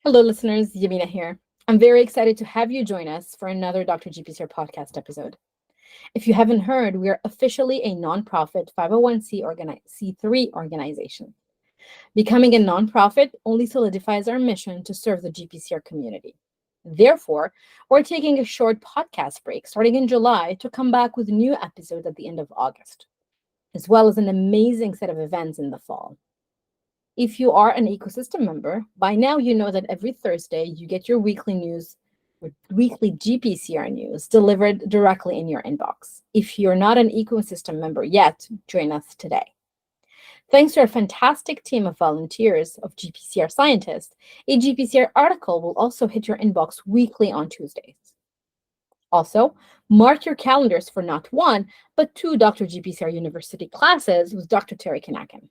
Hello, listeners. Yamina here. I'm very excited to have you join us for another Dr. GPCR podcast episode. If you haven't heard, we are officially a nonprofit 501c3 organization. Becoming a nonprofit only solidifies our mission to serve the GPCR community. Therefore, we're taking a short podcast break starting in July to come back with new episodes at the end of August, as well as an amazing set of events in the fall. If you are an ecosystem member, by now you know that every Thursday you get your weekly news or weekly GPCR news delivered directly in your inbox. If you're not an ecosystem member yet, join us today. Thanks to our fantastic team of volunteers of GPCR scientists, a GPCR article will also hit your inbox weekly on Tuesdays. Also, mark your calendars for not one, but two Dr. GPCR University classes with Dr. Terry Kanakin.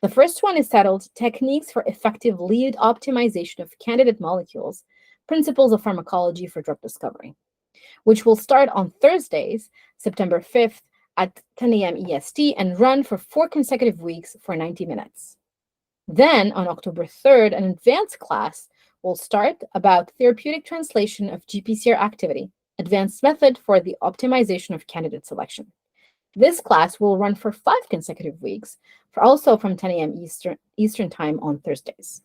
The first one is titled Techniques for Effective Lead Optimization of Candidate Molecules, Principles of Pharmacology for Drug Discovery, which will start on Thursdays, September 5th at 10 a.m. EST and run for 4 consecutive weeks for 90 minutes. Then, on October 3rd, an advanced class will start about therapeutic translation of GPCR activity, advanced method for the optimization of candidate selection. This class will run for 5 consecutive weeks, also from 10 a.m. Eastern Time on Thursdays.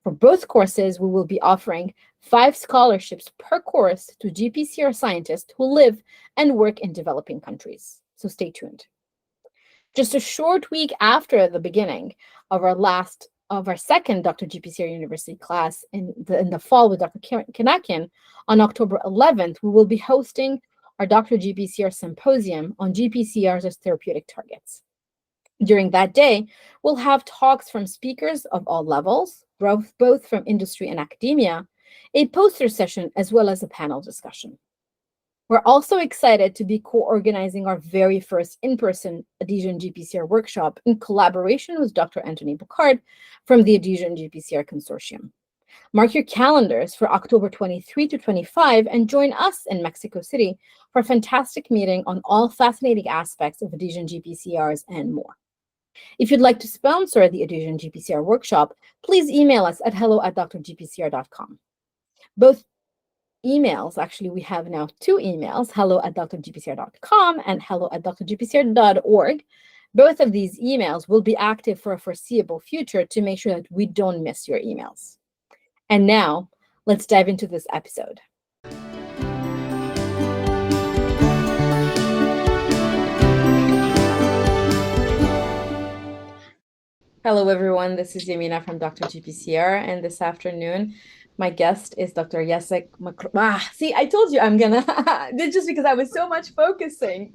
For both courses, we will be offering 5 scholarships per course to GPCR scientists who live and work in developing countries. So stay tuned. Just a short week after the beginning of our second Dr. GPCR University class in the fall with Dr. Kanakin, on October 11th, we will be hosting our Dr. GPCR Symposium on GPCRs as therapeutic targets. During that day, we'll have talks from speakers of all levels, both from industry and academia, a poster session, as well as a panel discussion. We're also excited to be co-organizing our very first in-person Adhesion GPCR workshop in collaboration with Dr. Anthony Boucard from the Adhesion GPCR Consortium. Mark your calendars for October 23 to 25 and join us in Mexico City for a fantastic meeting on all fascinating aspects of Adhesion GPCRs and more. If you'd like to sponsor the Adhesion GPCR workshop, please email us at hello@drgpcr.com. Both emails, actually, we have now 2 emails, hello@drgpcr.com and hello@drgpcr.org. Both of these emails will be active for a foreseeable future to make sure that we don't miss your emails. And now, let's dive into this episode. Hello, everyone. This is Yamina from Dr. GPCR, and this afternoon, my guest is Dr. Jacek See, I told you I'm gonna, just because I was so much focusing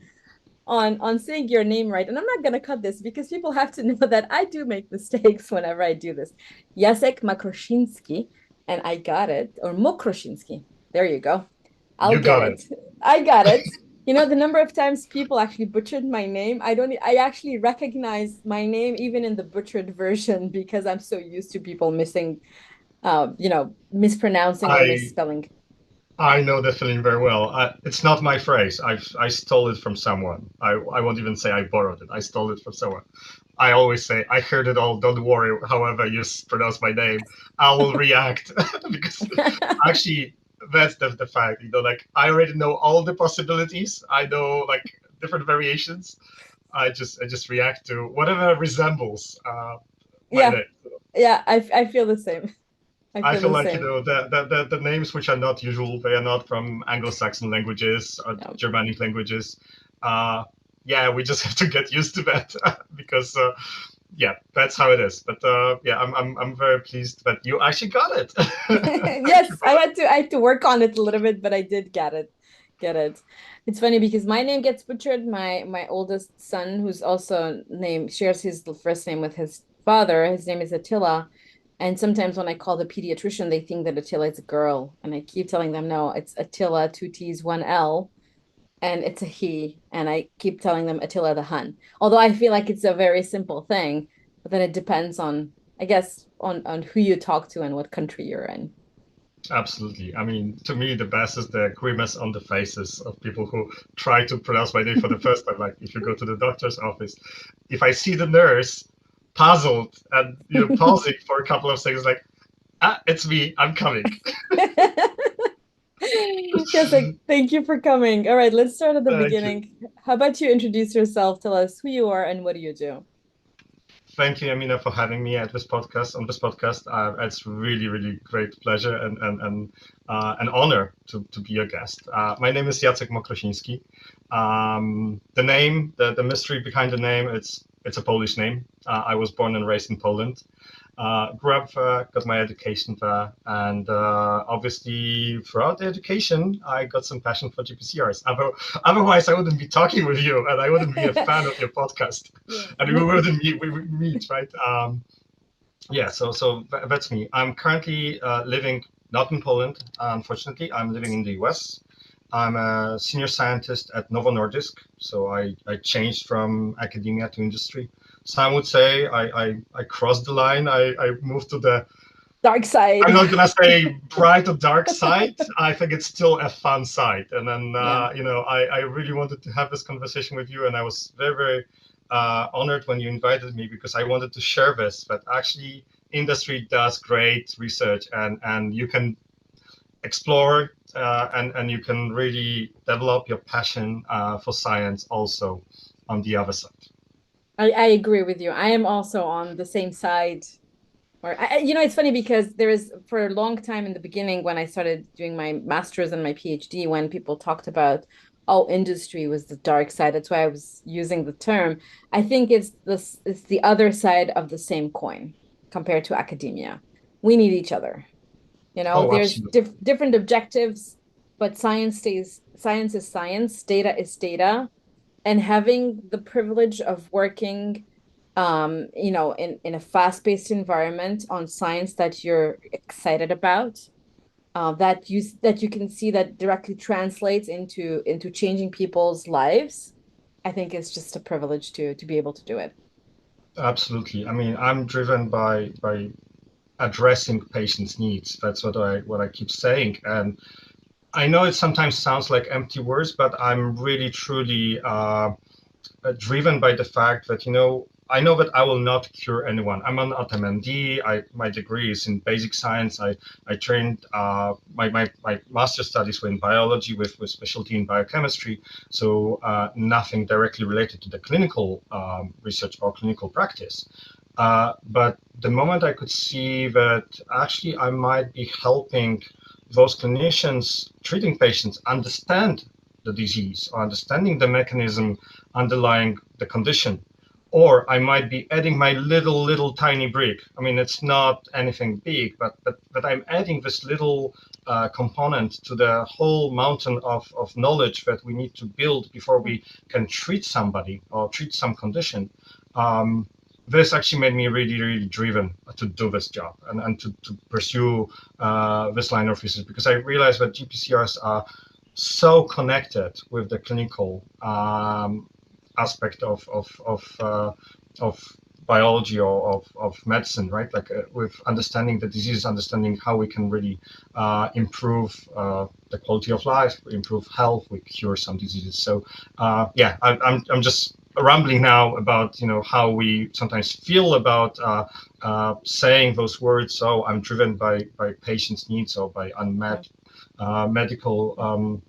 on saying your name right, and I'm not gonna cut this because people have to know that I do make mistakes whenever I do this. Jacek Mokrosinski, and I got it, or Mokrosinski. There you go. I got it. You know, the number of times people actually butchered my name, I actually recognize my name even in the butchered version because I'm so used to people mispronouncing or misspelling. I know the feeling very well. It's not my phrase. I stole it from someone. I won't even say I borrowed it. I stole it from someone. I always say, I heard it all. Don't worry. However you pronounce my name, I will react because actually that's the fact. Like I already know all the possibilities. I know like different variations. I just react to whatever resembles my name. Yeah, I feel the same. I feel like the names which are not usual, they are not from Anglo-Saxon languages or Germanic languages. Yeah, we just have to get used to that because yeah, that's how it is. But yeah, I'm very pleased that you actually got it. Yes, I had to work on it a little bit, but I did get it. It's funny because my name gets butchered. My oldest son, who's also shares his first name with his father. His name is Attila. And sometimes when I call the pediatrician, they think that Attila is a girl. And I keep telling them, no, it's Attila, 2 T's, 1 L. And it's a he. And I keep telling them Attila the Hun. Although I feel like it's a very simple thing. But then it depends on, I guess, on who you talk to and what country you're in. Absolutely. I mean, to me, the best is the grimace on the faces of people who try to pronounce my name for the first time. Like if you go to the doctor's office, if I see the nurse puzzled and pausing for a couple of seconds, like, It's me. I'm coming. Jacek, thank you for coming. All right, let's start at the Thank you. beginning. How about you introduce yourself? Tell us who you are and what do you do? Thank you, Amina, for having me at this podcast. On this podcast, it's really, really great pleasure and an honor to be a guest. My name is Jacek Mokrosinski. The name, the mystery behind the name, it's a Polish name. I was born and raised in Poland. Grew up there, got my education there, and obviously throughout the education, I got some passion for GPCRs. Otherwise, I wouldn't be talking with you, and I wouldn't be a fan of your podcast, and we wouldn't meet, right? Yeah, so that's me. I'm currently living not in Poland, unfortunately. I'm living in the US. I'm a senior scientist at Novo Nordisk, so I changed from academia to industry. Some would say I crossed the line. I moved to the, Dark side. I'm not gonna say bright or dark side. I think it's still a fun side. And then Yeah. I really wanted to have this conversation with you, and I was very, very honored when you invited me, because I wanted to share this. But actually, industry does great research, and you can explore and you can really develop your passion for science also on the other side. I agree with you. I am also on the same side. Or it's funny because there is, for a long time in the beginning when I started doing my master's and my PhD, when people talked about, oh, industry was the dark side. That's why I was using the term. I think it's the other side of the same coin compared to academia. We need each other. Oh, There's absolutely. different objectives, but science is science, data is data, and having the privilege of working in a fast-paced environment on science that you're excited about, that you can see that directly translates into changing people's lives. I think it's just a privilege to be able to do it. Absolutely. I mean, I'm driven by addressing patients' needs. That's what I keep saying. And I know it sometimes sounds like empty words, but I'm really truly driven by the fact that, I know that I will not cure anyone. I'm not MD. My degree is in basic science. I trained, my master's studies were in biology with specialty in biochemistry. So nothing directly related to the clinical research or clinical practice. But the moment I could see that actually I might be helping those clinicians treating patients understand the disease or understanding the mechanism underlying the condition, or I might be adding my little tiny brick. I mean, it's not anything big, but I'm adding this little component to the whole mountain of knowledge that we need to build before we can treat somebody or treat some condition. This actually made me really, really driven to do this job and to pursue this line of research, because I realized that GPCRs are so connected with the clinical aspect of biology or of medicine, right? Like with understanding the disease, understanding how we can really improve the quality of life, improve health, we cure some diseases. So yeah, I'm just rambling now about how we sometimes feel about saying those words. So I'm driven by patients' needs or by unmet medical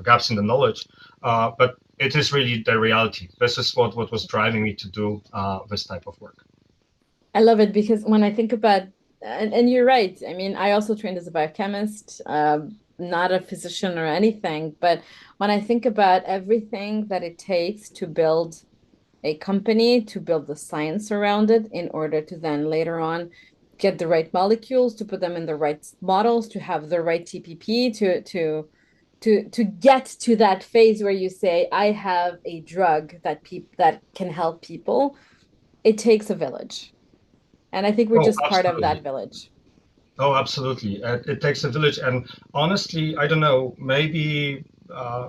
gaps in the knowledge, but it is really the reality. This is what was driving me to do this type of work. I love it because when I think about, and you're right. I mean, I also trained as a biochemist, not a physician or anything, but when I think about everything that it takes to build a company, to build the science around it in order to then later on get the right molecules, to put them in the right models, to have the right TPP, to get to that phase where you say, I have a drug that can help people. It takes a village. And I think we're Oh, just part of that absolutely. village. Oh, absolutely. It takes a village. And honestly, I don't know, maybe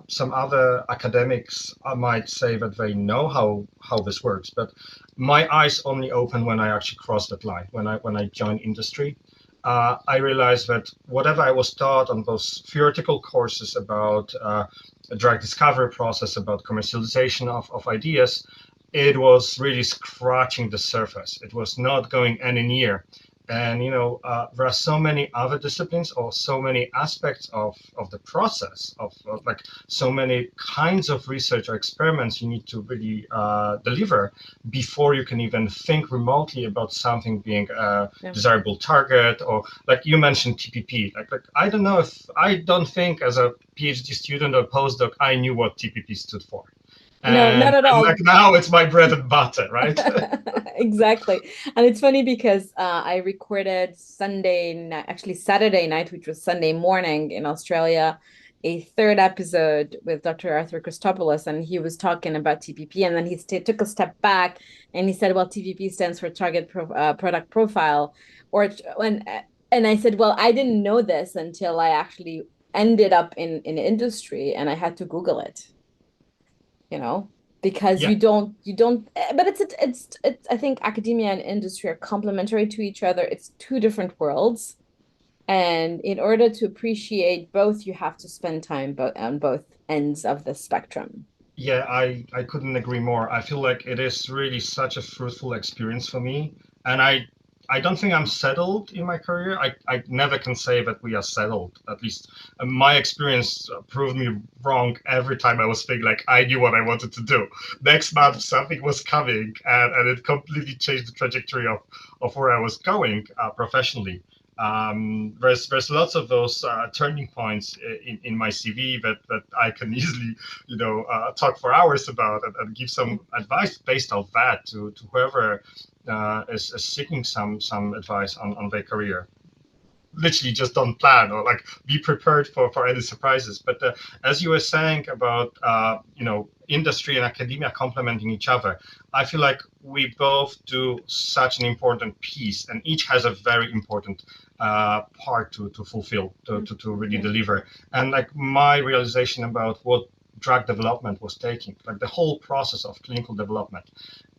some other academics might say that they know how this works, but my eyes only open when I actually cross that line, when I join industry. I realized that whatever I was taught on those theoretical courses about the drug discovery process, about commercialization of ideas, it was really scratching the surface. It was not going any near And there are so many other disciplines or so many aspects of the process of like so many kinds of research or experiments you need to really deliver before you can even think remotely about something being a desirable target. Or like you mentioned TPP. Like I don't think as a PhD student or postdoc I knew what TPP stood for. No, not at all. Like now it's my bread and butter, right? Exactly. And it's funny because I recorded actually Saturday night, which was Sunday morning in Australia, a third episode with Dr. Arthur Christopoulos, and he was talking about TPP. And then he took a step back and he said, well, TPP stands for product profile. And I said, well, I didn't know this until I actually ended up in industry and I had to Google it, because Yeah. you don't but it's I think academia and industry are complementary to each other. It's two different worlds, and in order to appreciate both you have to spend time on both ends of the spectrum. Yeah, I couldn't agree more. I feel like it is really such a fruitful experience for me. And I don't think I'm settled in my career. I never can say that we are settled. At least my experience proved me wrong every time I was thinking like I knew what I wanted to do. Next month something was coming and it completely changed the trajectory of where I was going professionally. There's lots of those turning points in my CV that I can easily talk for hours about and give some advice based off that to whoever is seeking some advice on their career. Literally just don't plan or like be prepared for any surprises. But as you were saying about industry and academia complementing each other, I feel like we both do such an important piece and each has a very important part to fulfill, to really deliver. And like my realization about what drug development was taking, like the whole process of clinical development,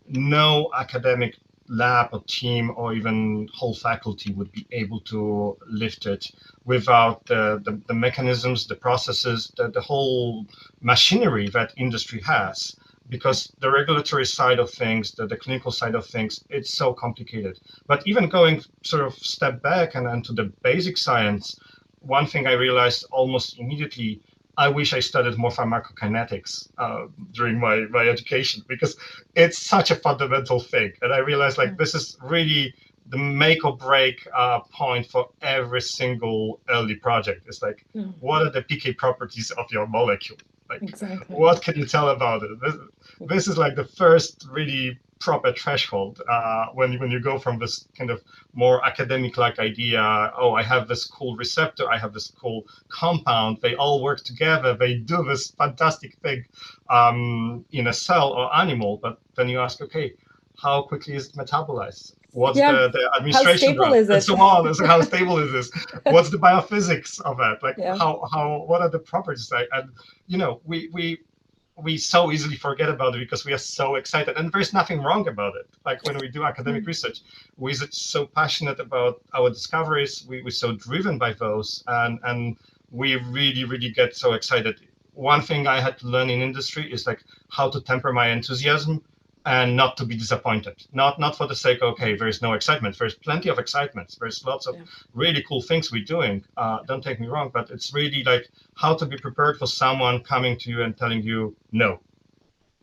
no academic lab or team or even whole faculty would be able to lift it without the mechanisms, the processes, the whole machinery that industry has. Because the regulatory side of things, the clinical side of things, it's so complicated. But even going sort of step back and to the basic science, one thing I realized almost immediately, I wish I studied more pharmacokinetics during my education because it's such a fundamental thing. And I realized like this is really the make or break point for every single early project. It's like, what are the PK properties of your molecule? Like, Exactly. what can you tell about it? This is like the first really proper threshold when you go from this kind of more academic-like idea. Oh, I have this cool receptor, I have this cool compound. They all work together. They do this fantastic thing in a cell or animal. But then you ask, okay, how quickly is it metabolized? What's the How administration stable route, is and it? so on? So how stable is this? What's the biophysics of that? Like what are the properties? And we so easily forget about it because we are so excited, and there's nothing wrong about it. Like when we do academic research, we're so passionate about our discoveries, we're so driven by those, and we really get so excited. One thing I had to learn in industry is like how to temper my enthusiasm and not to be disappointed. Not for the sake, okay, there's no excitement. There's plenty of excitement. There's lots of really cool things we're doing. Don't take me wrong, but it's really like how to be prepared for someone coming to you and telling you no.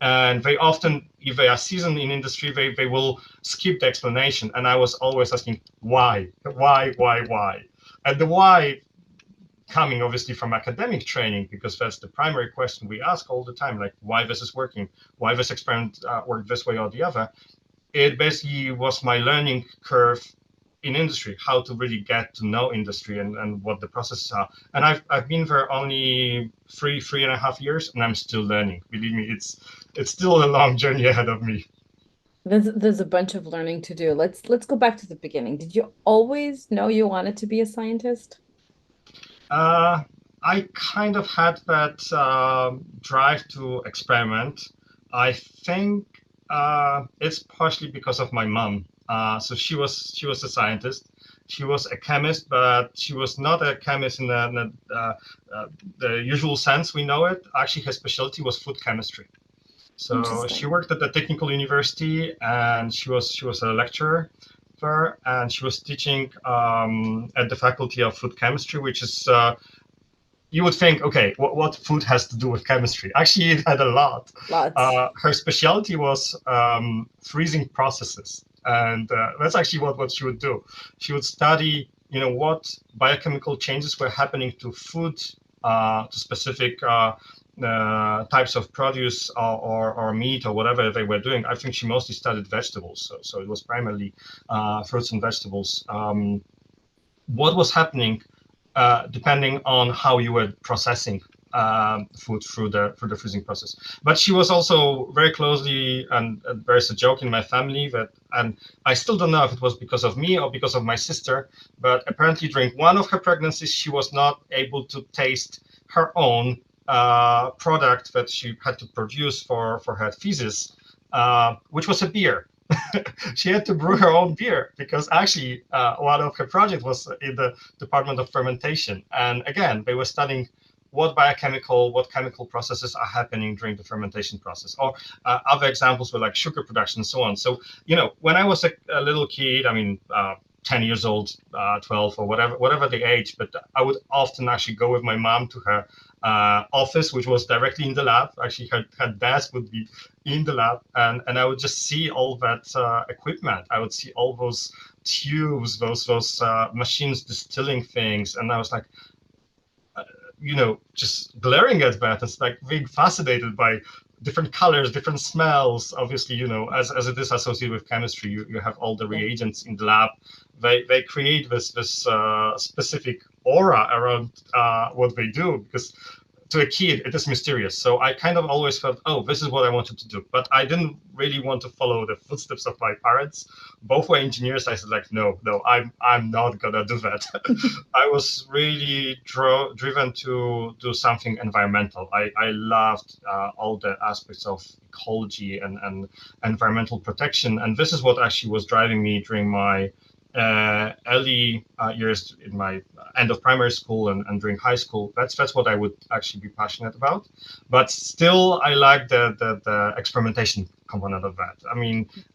And they often, if they are seasoned in industry, they will skip the explanation. And I was always asking, why? And the why coming obviously from academic training, because that's the primary question we ask all the time, like why this is working, why this experiment worked this way or the other. It basically was my learning curve in industry, how to really get to know industry and what the processes are. And I've been there only three and a half years, and I'm still learning. Believe me, it's still a long journey ahead of me. There's a bunch of learning to do. Let's go back to the beginning. Did you always know you wanted to be a scientist? I kind of had that drive to experiment. I think it's partially because of my mom. So she was a scientist. She was a chemist, but she was not a chemist in the usual sense we know it. Actually, her specialty was food chemistry. So she Interesting. worked at the technical university, and she was a lecturer. there, and she was teaching at the Faculty of Food Chemistry, which is you would think, okay, what food has to do with chemistry? Actually, it had a lot. Lots. Her specialty was freezing processes, and that's actually what she would do. She would study, what biochemical changes were happening to food, to specific types of produce or meat or whatever they were doing. I think she mostly studied vegetables, so it was primarily fruits and vegetables. What was happening depending on how you were processing food through the freezing process. But she was also very closely, and there's a joke in my family that, and I still don't know if it was because of me or because of my sister, but apparently during one of her pregnancies, she was not able to taste her own product that she had to produce for her thesis, which was a beer. She had to brew her own beer because actually one of her projects was in the department of fermentation. And again, they were studying what chemical processes are happening during the fermentation process. Or other examples were like sugar production and so on. So, when I was a little kid, 10 years old, 12 or whatever the age, but I would often actually go with my mom to her office, which was directly in the lab. Actually, her desk would be in the lab, and I would just see all that equipment. I would see all those tubes, those machines distilling things, and I was like, just glaring at that. It's like being fascinated by different colors, different smells. Obviously, as it is associated with chemistry, you have all the reagents in the lab. They create this specific aura around what they do, because to a kid it is mysterious. So I kind of always felt, oh, this is what I wanted to do, but I didn't really want to follow the footsteps of my parents. Both were engineers. I said, like, no, I'm not gonna do that. I was really driven to do something environmental. I loved all the aspects of ecology and environmental protection, and this is what actually was driving me during my early years, in my end of primary school and during high school. That's what I would actually be passionate about. But still, I like the experimentation component of that.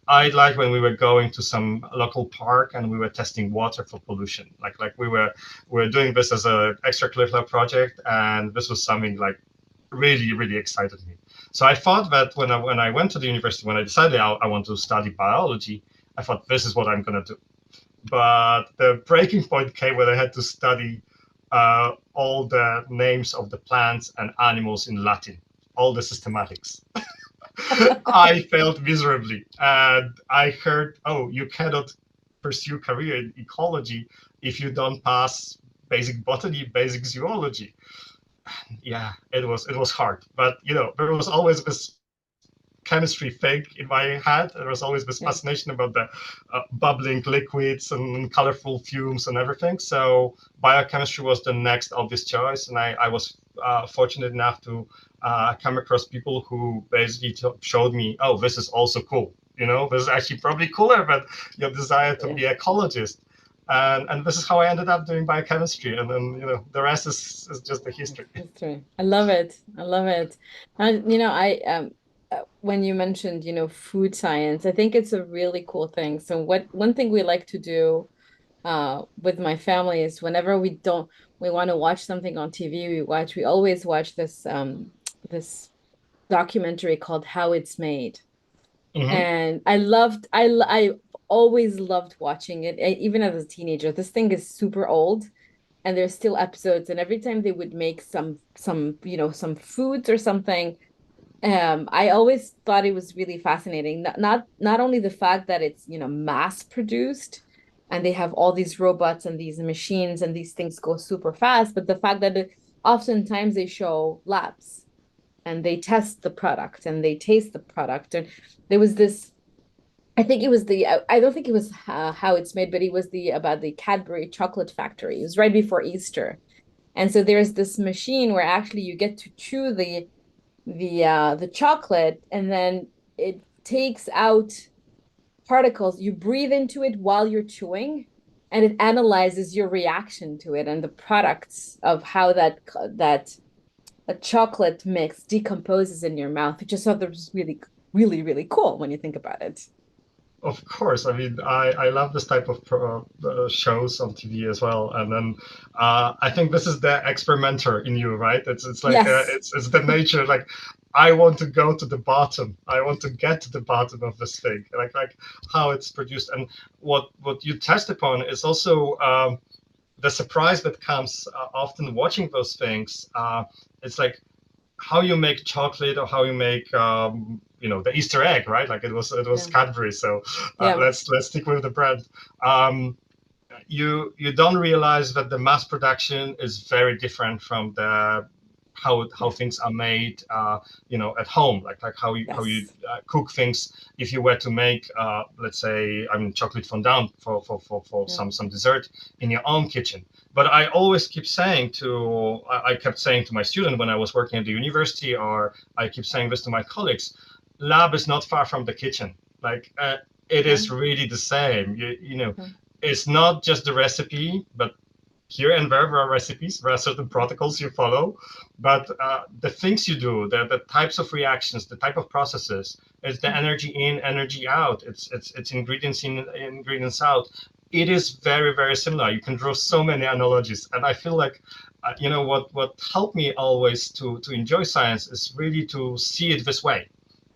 I like when we were going to some local park and we were testing water for pollution. Like we were doing this as an extracurricular project, and this was something like really, really excited me. So I thought that when I went to the university, when I decided I want to study biology, I thought this is what I'm going to do. But the breaking point came when I had to study all the names of the plants and animals in Latin, all the systematics. I failed miserably, and I heard, oh, you cannot pursue career in ecology if you don't pass basic botany, basic zoology. Yeah, it was hard, but there was always this chemistry thing in my head. There was always this fascination about the bubbling liquids and colorful fumes and everything. So biochemistry was the next obvious choice, and I was fortunate enough to come across people who basically showed me, oh, this is also cool. This is actually probably cooler than your desire to be an ecologist. And this is how I ended up doing biochemistry, and then the rest is just the history. History. I love it. I love it. And I when you mentioned food science, I think it's a really cool thing. So one thing we like to do with my family is whenever we want to watch something on TV, we always watch this documentary called How It's Made. And I always loved watching it, even as a teenager. This thing is super old, and there's still episodes. And every time they would make some foods or something, I always thought it was really fascinating. Not only the fact that it's mass produced, and they have all these robots and these machines and these things go super fast, but the fact that oftentimes they show labs and they test the product and they taste the product. And there was this, I think it was I don't think it was How It's Made, but it was about the Cadbury chocolate factory. It was right before Easter. And so there's this machine where actually you get to chew the chocolate, and then it takes out particles. You breathe into it while you're chewing, and it analyzes your reaction to it and the products of how that a chocolate mix decomposes in your mouth. I just thought that was really, really, really cool when you think about it. Of course. I mean, I love this type of shows on TV as well. And then I think this is the experimenter in you, right? It's like Yes. it's the nature. Like I want to go to the bottom. I want to get to the bottom of this thing, like how it's produced. And what you test upon is also the surprise that comes often watching those things. It's like how you make chocolate or how you make the Easter egg, right? Like it was Yeah. Cadbury. So Yeah. let's stick with the brand. Um, you don't realize that the mass production is very different from the how Yeah. things are made at home, like how you Yes. cook things. If you were to make let's say chocolate fondant for Yeah. some dessert in your own kitchen. But I kept saying to my student when I was working at the university, or I keep saying this to my colleagues, lab is not far from the kitchen. Like it Yeah. is really the same. You know, Yeah. it's not just the recipe, but here and there are recipes, there are certain protocols you follow, but the things you do, the types of reactions, the type of processes, it's the energy in, energy out, it's ingredients in, ingredients out. It is very, very similar. You can draw so many analogies, and I feel like what helped me always to enjoy science is really to see it this way,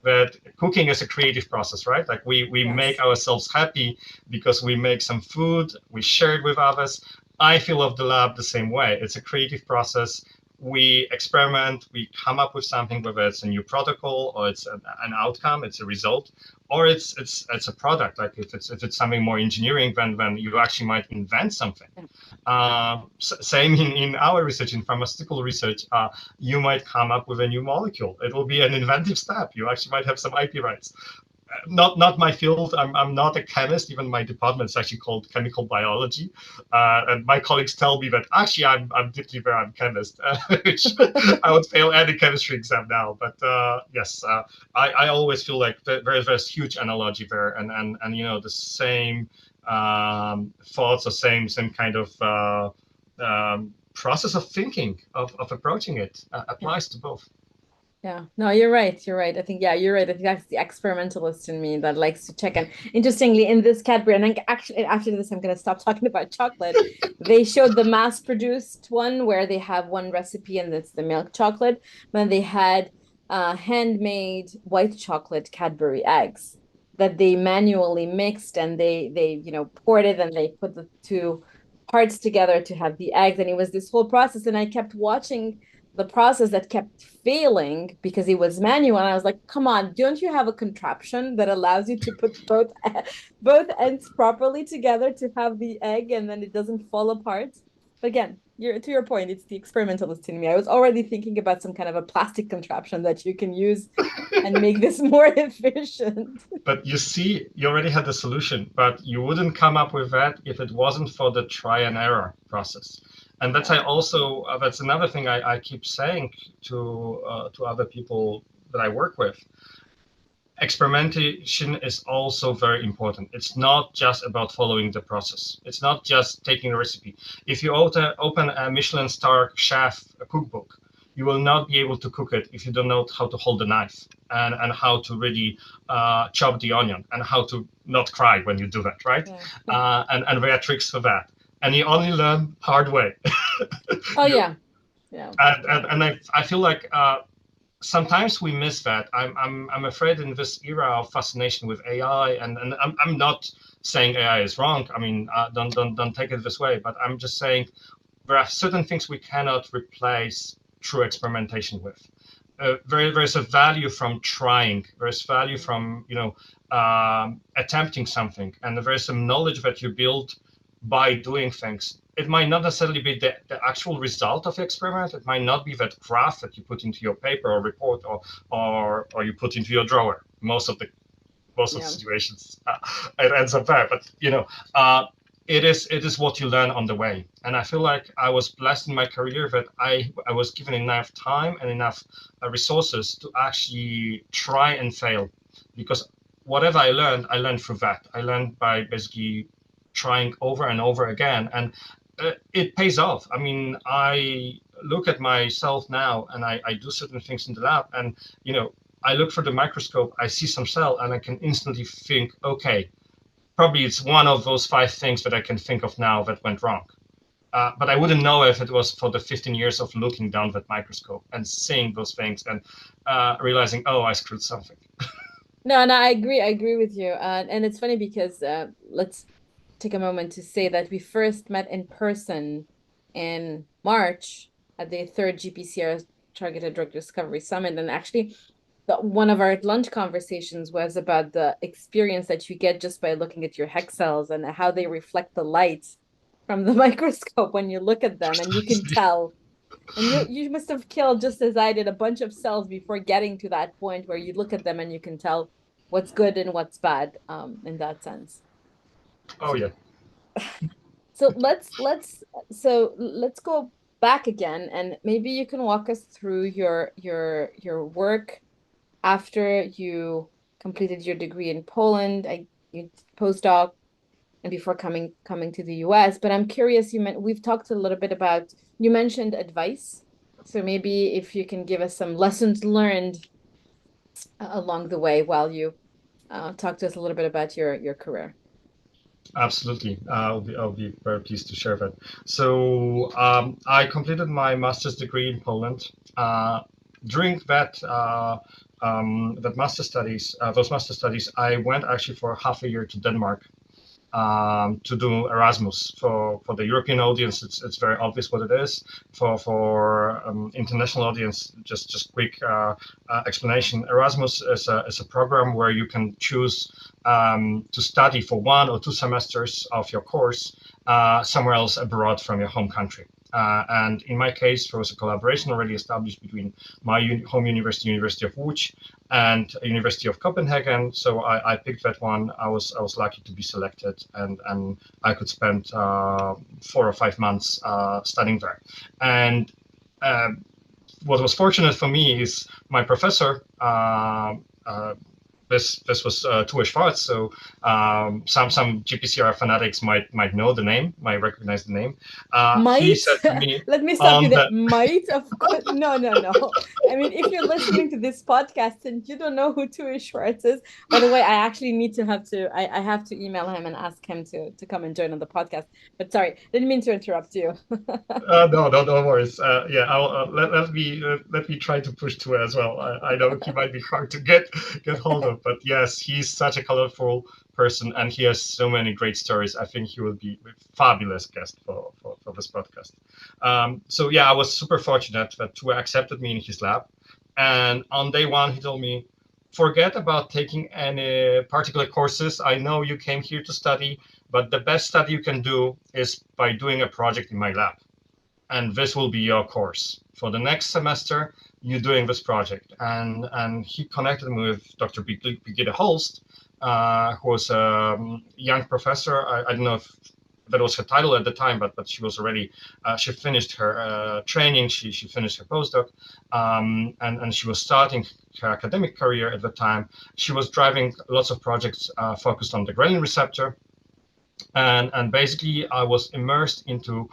that cooking is a creative process, right? Like we make Yes. ourselves happy because we make some food, we share it with others. I feel of the lab the same way. It's a creative process. We experiment, we come up with something, whether it's a new protocol or it's an outcome, it's a result, or it's a product. Like if it's something more engineering, then you actually might invent something. Yeah. Same in our research, in pharmaceutical research, you might come up with a new molecule. It will be an inventive step. You actually might have some IP rights. Not my field. I'm not a chemist. Even my department is actually called chemical biology, and my colleagues tell me that actually I'm deeply aware I'm a chemist, which I would fail any chemistry exam now. But yes, I always feel like there's huge analogy there, and the same thoughts or same kind of process of thinking of approaching it Yeah. applies to both. Yeah, no, you're right. You're right. I think, yeah, you're right. I think that's the experimentalist in me that likes to check. And interestingly, in this Cadbury, and then actually after this, I'm going to stop talking about chocolate. They showed the mass-produced one where they have one recipe and it's the milk chocolate. But they had handmade white chocolate Cadbury eggs that they manually mixed and they poured it and they put the two parts together to have the eggs. And it was this whole process. And I kept watching the process that kept failing because it was manual. And I was like, come on, don't you have a contraption that allows you to put both ends properly together to have the egg and then it doesn't fall apart? But again, to your point, it's the experimentalist in me. I was already thinking about some kind of a plastic contraption that you can use and make this more efficient. But you see, you already had the solution, but you wouldn't come up with that if it wasn't for the try and error process. And Yeah. that's another thing I keep saying to other people that I work with. Experimentation is also very important. It's not just about following the process. It's not just taking a recipe. If you open a Michelin star chef cookbook, you will not be able to cook it if you don't know how to hold the knife and how to really chop the onion and how to not cry when you do that, right? Yeah. And there are tricks for that. And you only learn hard way. Oh you yeah. Yeah. and I feel like sometimes we miss that. I'm afraid in this era of fascination with AI, and I'm not saying AI is wrong. I mean, don't take it this way. But I'm just saying there are certain things we cannot replace true experimentation with. There's a value from trying. There's value from attempting something, and there's some knowledge that you build by doing things. It might not necessarily be the actual result of the experiment. It might not be that graph that you put into your paper or report or you put into your drawer. Most of the Yeah. situations it ends up there. But it is what you learn on the way. And I feel like I was blessed in my career that I was given enough time and enough resources to actually try and fail, because whatever I learned through that. I learned by basically trying over and over again, and it pays off. I mean, I look at myself now and I do certain things in the lab, and I look for the microscope, I see some cell, and I can instantly think, okay, probably it's one of those 5 things that I can think of now that went wrong. But I wouldn't know if it was for the 15 years of looking down that microscope and seeing those things and realizing, oh, I screwed something. No, I agree with you. And it's funny because let's take a moment to say that we first met in person in March at the third GPCR Targeted Drug Discovery Summit. And actually, one of our lunch conversations was about the experience that you get just by looking at your hex cells and how they reflect the light from the microscope when you look at them, and you can tell. And you must have killed, just as I did, a bunch of cells before getting to that point where you look at them and you can tell what's good and what's bad, in that sense. Oh yeah. So let's go back again, and maybe you can walk us through your work after you completed your degree in Poland, you postdoc, and before coming to the US. But I'm curious, we've talked a little bit about, you mentioned advice. So maybe if you can give us some lessons learned along the way while you talk to us a little bit about your career. Absolutely. I'll be very pleased to share that. So I completed my master's degree in Poland. During that those master studies, I went actually for half a year to Denmark to do Erasmus. For the European audience, it's very obvious what it is. For international audience, just quick explanation. Erasmus is a program where you can choose to study for 1 or 2 semesters of your course somewhere else abroad from your home country. And in my case, there was a collaboration already established between my home university, University of Łódź, and University of Copenhagen. So I picked that one. I was lucky to be selected, and I could spend 4 or 5 months studying there. And what was fortunate for me is my professor. This was Tue Schwarz, so some GPCR fanatics might know the name, might recognize the name. He said to me, Let me stop you there. Might, of course. No. I mean, if you're listening to this podcast and you don't know who Tue Schwarz is, by the way, I actually need to I have to email him and ask him to come and join on the podcast. But sorry, didn't mean to interrupt you. No, don't worry. Yeah, let me try to push Tue as well. I know he might be hard to get hold of, but yes, he's such a colorful person, and he has so many great stories. I think he will be a fabulous guest for this podcast. So yeah, I was super fortunate that Tue accepted me in his lab, and on day 1 he told me, forget about taking any particular courses. I know you came here to study, but the best study you can do is by doing a project in my lab. And this will be your course for the next semester. You're doing this project, and he connected me with Dr. Brigitte Holst, who was a young professor. I don't know if that was her title at the time, but she was already she finished her training. She finished her postdoc, and she was starting her academic career at the time. She was driving lots of projects focused on the ghrelin receptor. And basically I was immersed into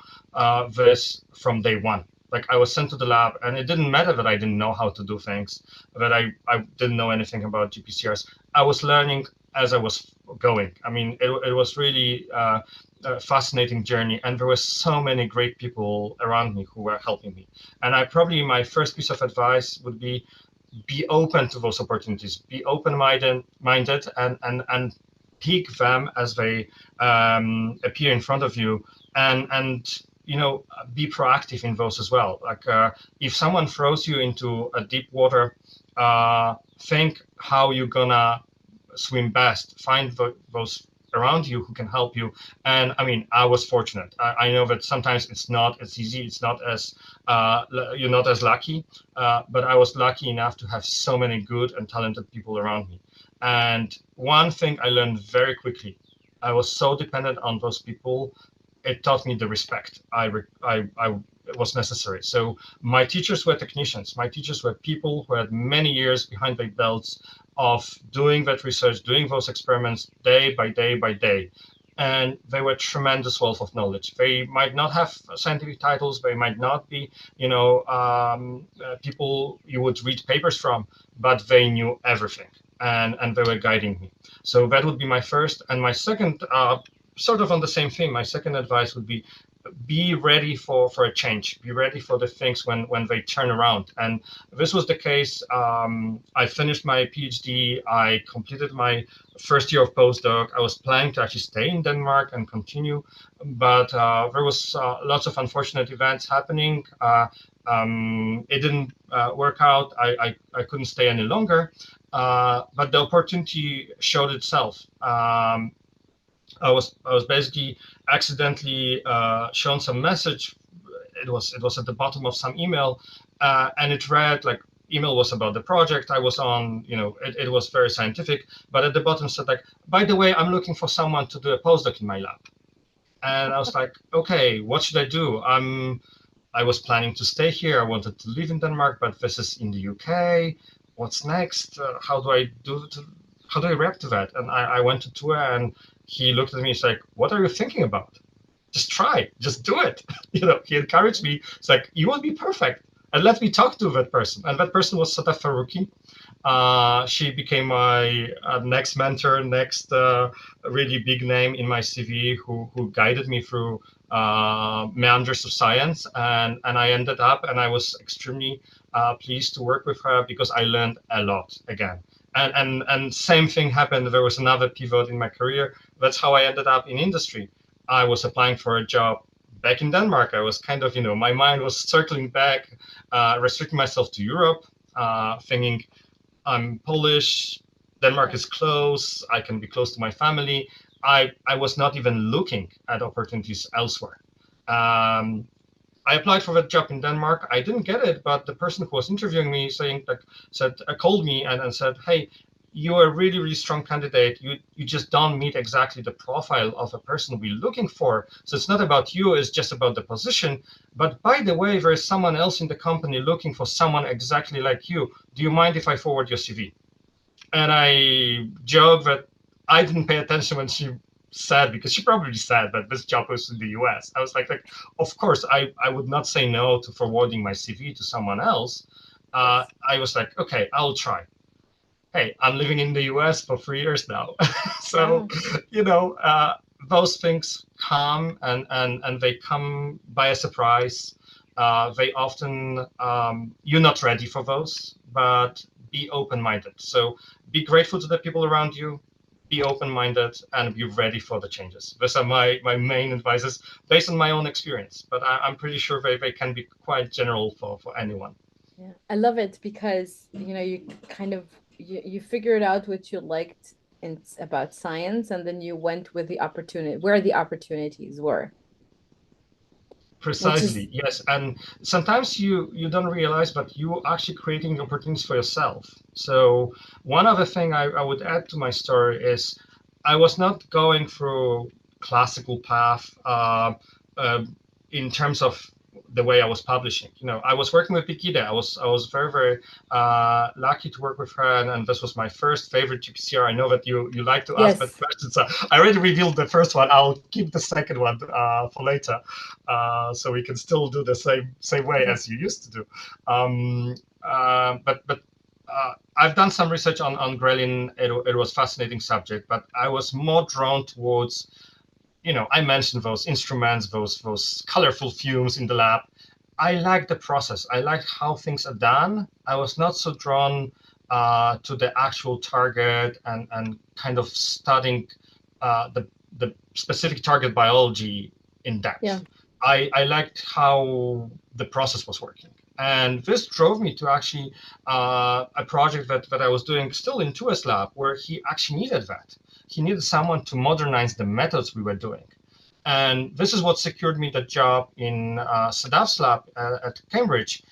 this from day 1. Like, I was sent to the lab, and it didn't matter that I didn't know how to do things, that I didn't know anything about GPCRs. I was learning as I was going. I mean, it was really a fascinating journey, and there were so many great people around me who were helping me. And my first piece of advice would be open to those opportunities, be open-minded, and pick them as they appear in front of you, and be proactive in those as well. Like, if someone throws you into a deep water, think how you're gonna swim best. Find those around you who can help you. And I mean, I was fortunate. I know that sometimes it's not as easy. It's not as you're not as lucky, but I was lucky enough to have so many good and talented people around me. And one thing I learned very quickly, I was so dependent on those people. It taught me the respect I was necessary. So my teachers were technicians. My teachers were people who had many years behind their belts of doing that research, doing those experiments day by day by day. And they were tremendous wealth of knowledge. They might not have scientific titles. They might not be, people you would read papers from, but they knew everything. and they were guiding me. So that would be my first. And my second, sort of on the same theme, my second advice would be ready for a change. Be ready for the things when they turn around. And this was the case. I finished my PhD. I completed my first year of postdoc. I was planning to actually stay in Denmark and continue, but there was lots of unfortunate events happening. It didn't work out. I couldn't stay any longer, but the opportunity showed itself. I was basically accidentally shown some message. It was at the bottom of some email, and it read like, email was about the project I was on. It was very scientific, but at the bottom said like, by the way, I'm looking for someone to do a postdoc in my lab. And I was like, okay, what should I do? I was planning to stay here. I wanted to live in Denmark, but this is in the UK. What's next? How do I react to that? And I went to tour, and he looked at me. He's like, "What are you thinking about? Just try. Just do it." He encouraged me. It's like, "You will be perfect." And let me talk to that person. And that person was Sata Faruqi. She became my next mentor, next really big name in my CV, who guided me through meanders of science, and I ended up, and I was extremely pleased to work with her because I learned a lot again. And same thing happened. There was another pivot in my career. That's how I ended up in industry. I was applying for a job back in Denmark. I was kind of, my mind was circling back, restricting myself to Europe, thinking I'm Polish, Denmark is close, I can be close to my family. I was not even looking at opportunities elsewhere. I applied for that job in Denmark. I didn't get it, but the person who was interviewing me called me and said, "Hey, you're a really, really strong candidate. You just don't meet exactly the profile of a person we're looking for. So it's not about you, it's just about the position. But by the way, there is someone else in the company looking for someone exactly like you. Do you mind if I forward your CV?" And I joke that I didn't pay attention when she said, because she probably said that this job was in the US. I was like of course, I would not say no to forwarding my CV to someone else. I was like, okay, I'll try. Hey, I'm living in the US for 3 years now. So, those things come and they come by a surprise. They often, you're not ready for those, but be open-minded. So be grateful to the people around you, be open-minded, and be ready for the changes. Those are my main advices based on my own experience, but I'm pretty sure they can be quite general for anyone. Yeah, I love it because, you kind of, you figured out what you liked about science, and then you went with the opportunity, where the opportunities were. Precisely, yes. And sometimes you don't realize, but you're actually creating opportunities for yourself. So one other thing I would add to my story is I was not going through classical path in terms of the way I was publishing. I was working with Pekida. I was very, very lucky to work with her, and this was my first favorite GPCR. I know that you like to ask that question, so I already revealed the first one. I'll keep the second one for later, so we can still do the same way as you used to do. But I've done some research on ghrelin. It was a fascinating subject, but I was more drawn towards, I mentioned those instruments, those colorful fumes in the lab. I like the process. I like how things are done. I was not so drawn to the actual target and kind of studying the specific target biology in depth. Yeah. I liked how the process was working. And this drove me to actually a project that I was doing still in Tua's lab, where he actually needed that. He needed someone to modernize the methods we were doing. And this is what secured me the job in Sadaf's lab at Cambridge.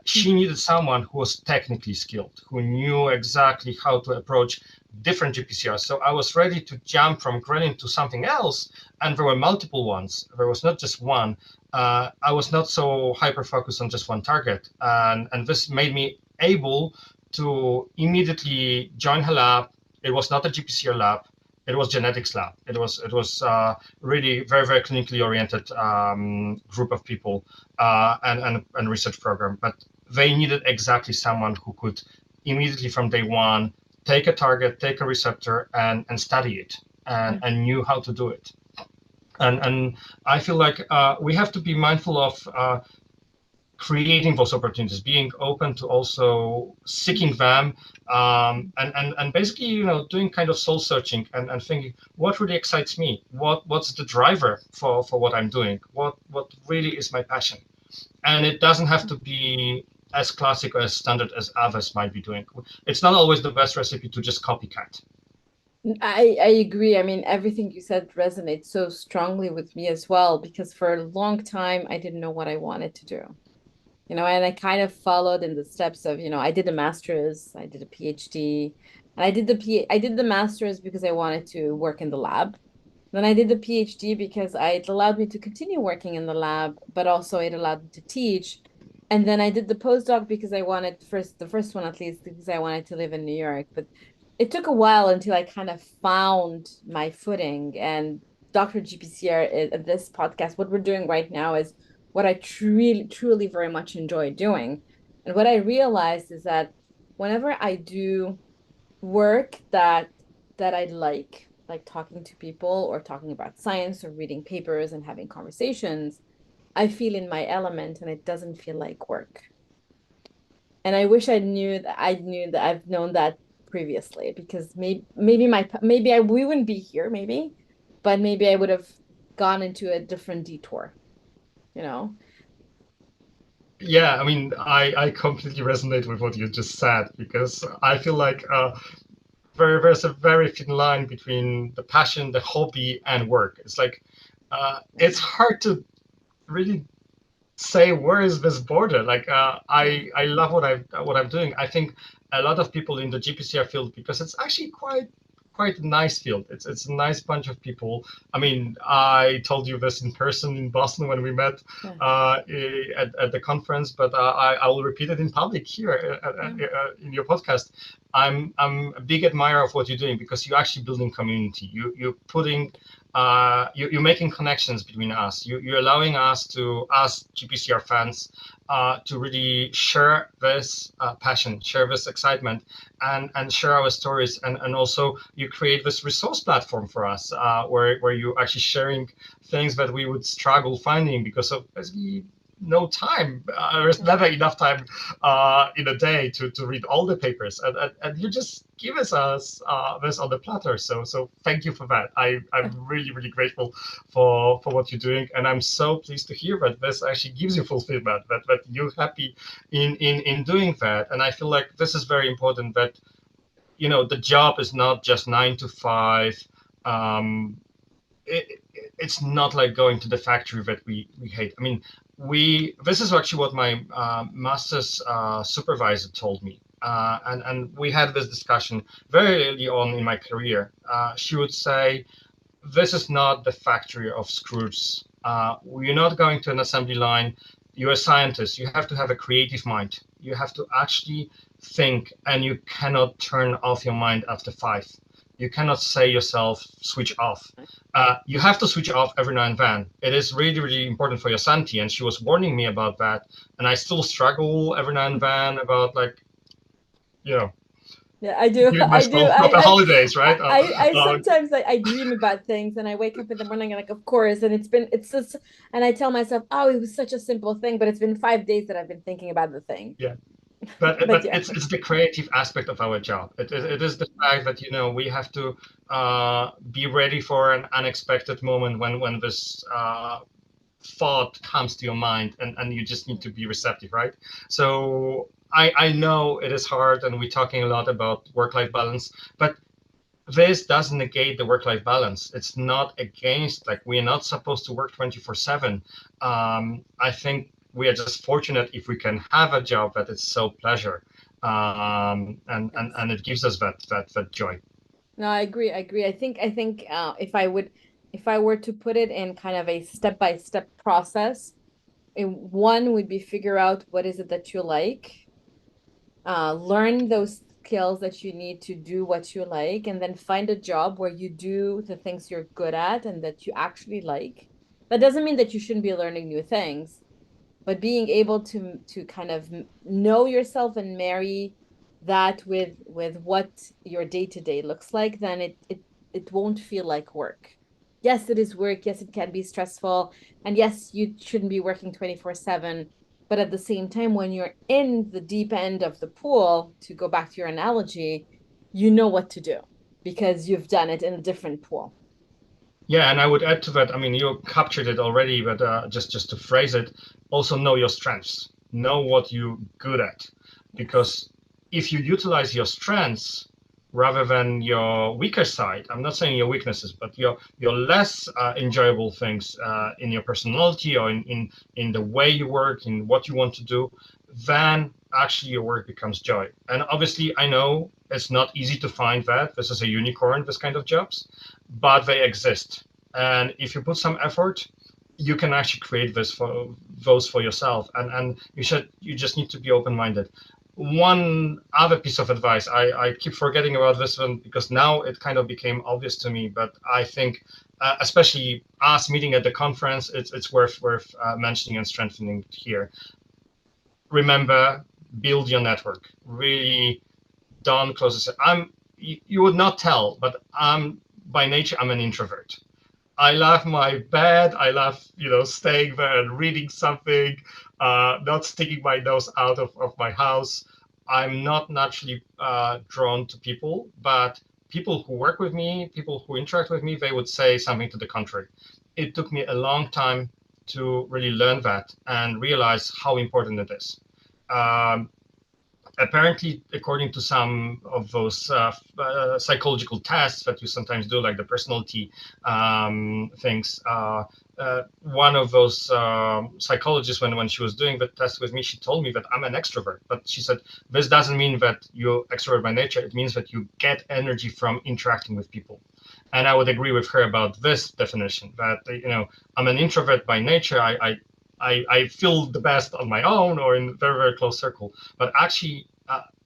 She needed someone who was technically skilled, who knew exactly how to approach different GPCRs. So I was ready to jump from ghrelin to something else, and there were multiple ones. There was not just one. I was not so hyper-focused on just one target. And this made me able to immediately join her lab. It was not a GPCR lab. It was genetics lab. It was really very, very clinically oriented group of people and research program. But they needed exactly someone who could immediately from day one take a target, take a receptor, and study it, and knew how to do it. And I feel like we have to be mindful of creating those opportunities, being open to also seeking them, and basically, doing kind of soul searching and thinking, what really excites me? What's the driver for what I'm doing? What really is my passion? And it doesn't have to be as classic or as standard as others might be doing. It's not always the best recipe to just copycat. I agree. I mean, everything you said resonates so strongly with me as well, because for a long time I didn't know what I wanted to do. And I kind of followed in the steps of, I did a master's, I did a PhD, and I did the master's because I wanted to work in the lab. Then I did the PhD because it allowed me to continue working in the lab, but also it allowed me to teach. And then I did the postdoc because I wanted the first one at least, because I wanted to live in New York. But it took a while until I kind of found my footing. And Dr. GPCR, this podcast, what we're doing right now is what I truly very much enjoy doing. And what I realized is that whenever I do work that I like talking to people or talking about science or reading papers and having conversations, I feel in my element and it doesn't feel like work. And I wish I knew that I've known that previously, because maybe we wouldn't be here, maybe, but maybe I would have gone into a different detour, you know? Yeah, I mean, I completely resonate with what you just said, because I feel like there's a very thin line between the passion, the hobby, and work. It's like it's hard to really say where is this border. Like I love what I'm doing. I think a lot of people in the GPCR field, because it's actually quite a nice field. It's a nice bunch of people. I mean, I told you this in person in Boston when we met Yeah. at the conference, but I will repeat it in public here in your podcast. I'm a big admirer of what you're doing, because you're actually building community. You're putting you're making connections between us. You're allowing us GPCR fans, to really share this passion, share this excitement, and share our stories. And also you create this resource platform for us, where you're actually sharing things that we would struggle finding because of basically no time. There's never enough time in a day to read all the papers, and you just give us this on the platter. So thank you for that. I'm really grateful for what you're doing, and I'm so pleased to hear that this actually gives you fulfillment, that you're happy in doing that. And I feel like this is very important, that the job is not just 9 to 5. It's not like going to the factory that we hate. I mean, this is actually what my master's supervisor told me. And we had this discussion very early on in my career. She would say, this is not the factory of screws. You're not going to an assembly line. You're a scientist. You have to have a creative mind. You have to actually think, and you cannot turn off your mind after 5. You cannot say yourself, switch off. You have to switch off every now and then. It is really important for your sanity. And she was warning me about that. And I still struggle every now and then about, like, Yeah, I do. giving I do. myself proper holidays, right? I sometimes I dream about things and I wake up in the morning and like, of course, and it's just, and I tell myself, oh, it was such a simple thing, but it's been 5 days that I've been thinking about the thing. Yeah. But But yeah. it's the creative aspect of our job. It is the fact that we have to be ready for an unexpected moment when this thought comes to your mind, and you just need to be receptive, right? So I know it is hard, and we're talking a lot about work-life balance, but this doesn't negate the work-life balance. It's not against, like, we're not supposed to work 24/7. I think we are just fortunate if we can have a job that is so pleasure, and it gives us that joy. No, I agree. I think if I were to put it in kind of a step-by-step process, one would be figure out what is it that you like, learn those skills that you need to do what you like, and then find a job where you do the things you're good at and that you actually like. That doesn't mean that you shouldn't be learning new things, but being able to kind of know yourself and marry that with what your day-to-day looks like, then it won't feel like work. Yes, it is work. Yes, it can be stressful. And yes, you shouldn't be working 24/7. But at the same time, when you're in the deep end of the pool, to go back to your analogy, you know what to do because you've done it in a different pool. Yeah, and I would add to that. I mean, you captured it already, but just to phrase it, also know your strengths. Know what you're good at, Yes. because if you utilize your strengths rather than your weaker side, I'm not saying your weaknesses, but your less enjoyable things in your personality or in the way you work, in what you want to do, then actually your work becomes joy. And obviously, I know it's not easy to find that. This is a unicorn, this kind of jobs, but they exist. And if you put some effort, you can actually create those for yourself. And you just need to be open-minded. One other piece of advice, I keep forgetting about this one because now it kind of became obvious to me, but I think especially us meeting at the conference, it's worth mentioning and strengthening here. Remember, build your network. Really don't close it. You would not tell, but by nature I'm an introvert. I love my bed. I love, staying there and reading something, not sticking my nose out of my house. I'm not naturally drawn to people, but people who work with me, people who interact with me, they would say something to the contrary. It took me a long time to really learn that and realize how important it is. Um, Apparently, according to some of those psychological tests that you sometimes do, like the personality things, one of those psychologists, when she was doing the test with me, she told me that I'm an extrovert. But she said, this doesn't mean that you're extrovert by nature. It means that you get energy from interacting with people. And I would agree with her about this definition, that, I'm an introvert by nature. I feel the best on my own or in a very, very close circle. But actually,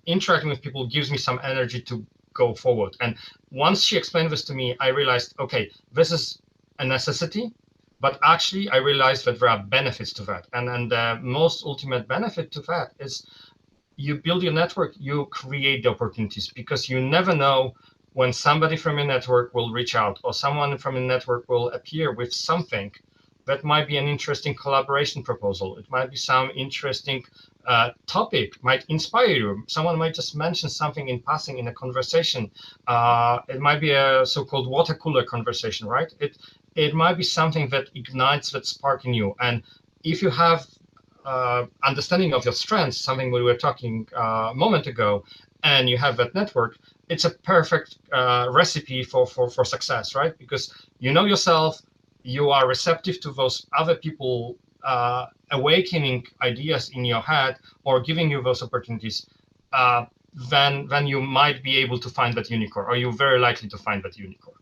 interacting with people gives me some energy to go forward. And once she explained this to me, I realized, okay, this is a necessity, but actually I realized that there are benefits to that. And the most ultimate benefit to that is you build your network, you create the opportunities, because you never know when somebody from your network will reach out or someone from your network will appear with something that might be an interesting collaboration proposal. It might be some interesting topic, might inspire you. Someone might just mention something in passing in a conversation. It might be a so-called water cooler conversation, right? It might be something that ignites that spark in you. And if you have understanding of your strengths, something we were talking a moment ago, and you have that network, it's a perfect recipe for success, right? Because you know yourself, you are receptive to those other people awakening ideas in your head or giving you those opportunities, then you might be able to find that unicorn, or you're very likely to find that unicorn.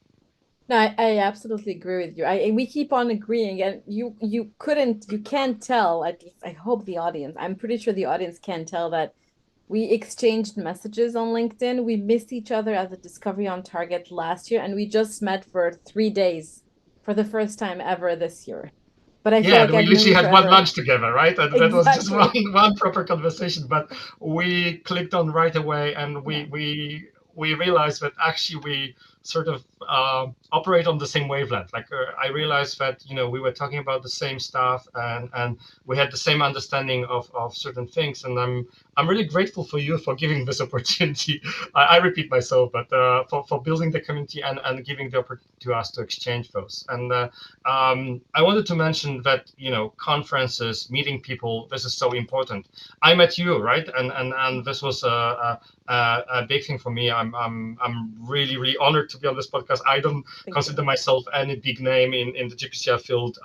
No, I absolutely agree with you. We keep on agreeing, and you can't tell. At least I hope the audience. I'm pretty sure the audience can tell that we exchanged messages on LinkedIn. We missed each other at the Discovery on Target last year, and we just met for 3 days for the first time ever this year. But I feel Yeah, like we I've known literally you had one forever. lunch together, right? And that was just one Exactly. one proper conversation, but we clicked on right away, and we Yeah. we we realized that actually we sort of operate on the same wavelength. Like I realized that we were talking about the same stuff, and we had the same understanding of certain things. And I'm really grateful for you for giving this opportunity. I repeat myself, but for building the community and giving the opportunity to us to exchange those. And I wanted to mention that conferences, meeting people, this is so important. I met you, right? And this was a big thing for me. I'm really, really honored to be on this podcast. I don't Thank you. consider myself any big name in the GPCR field.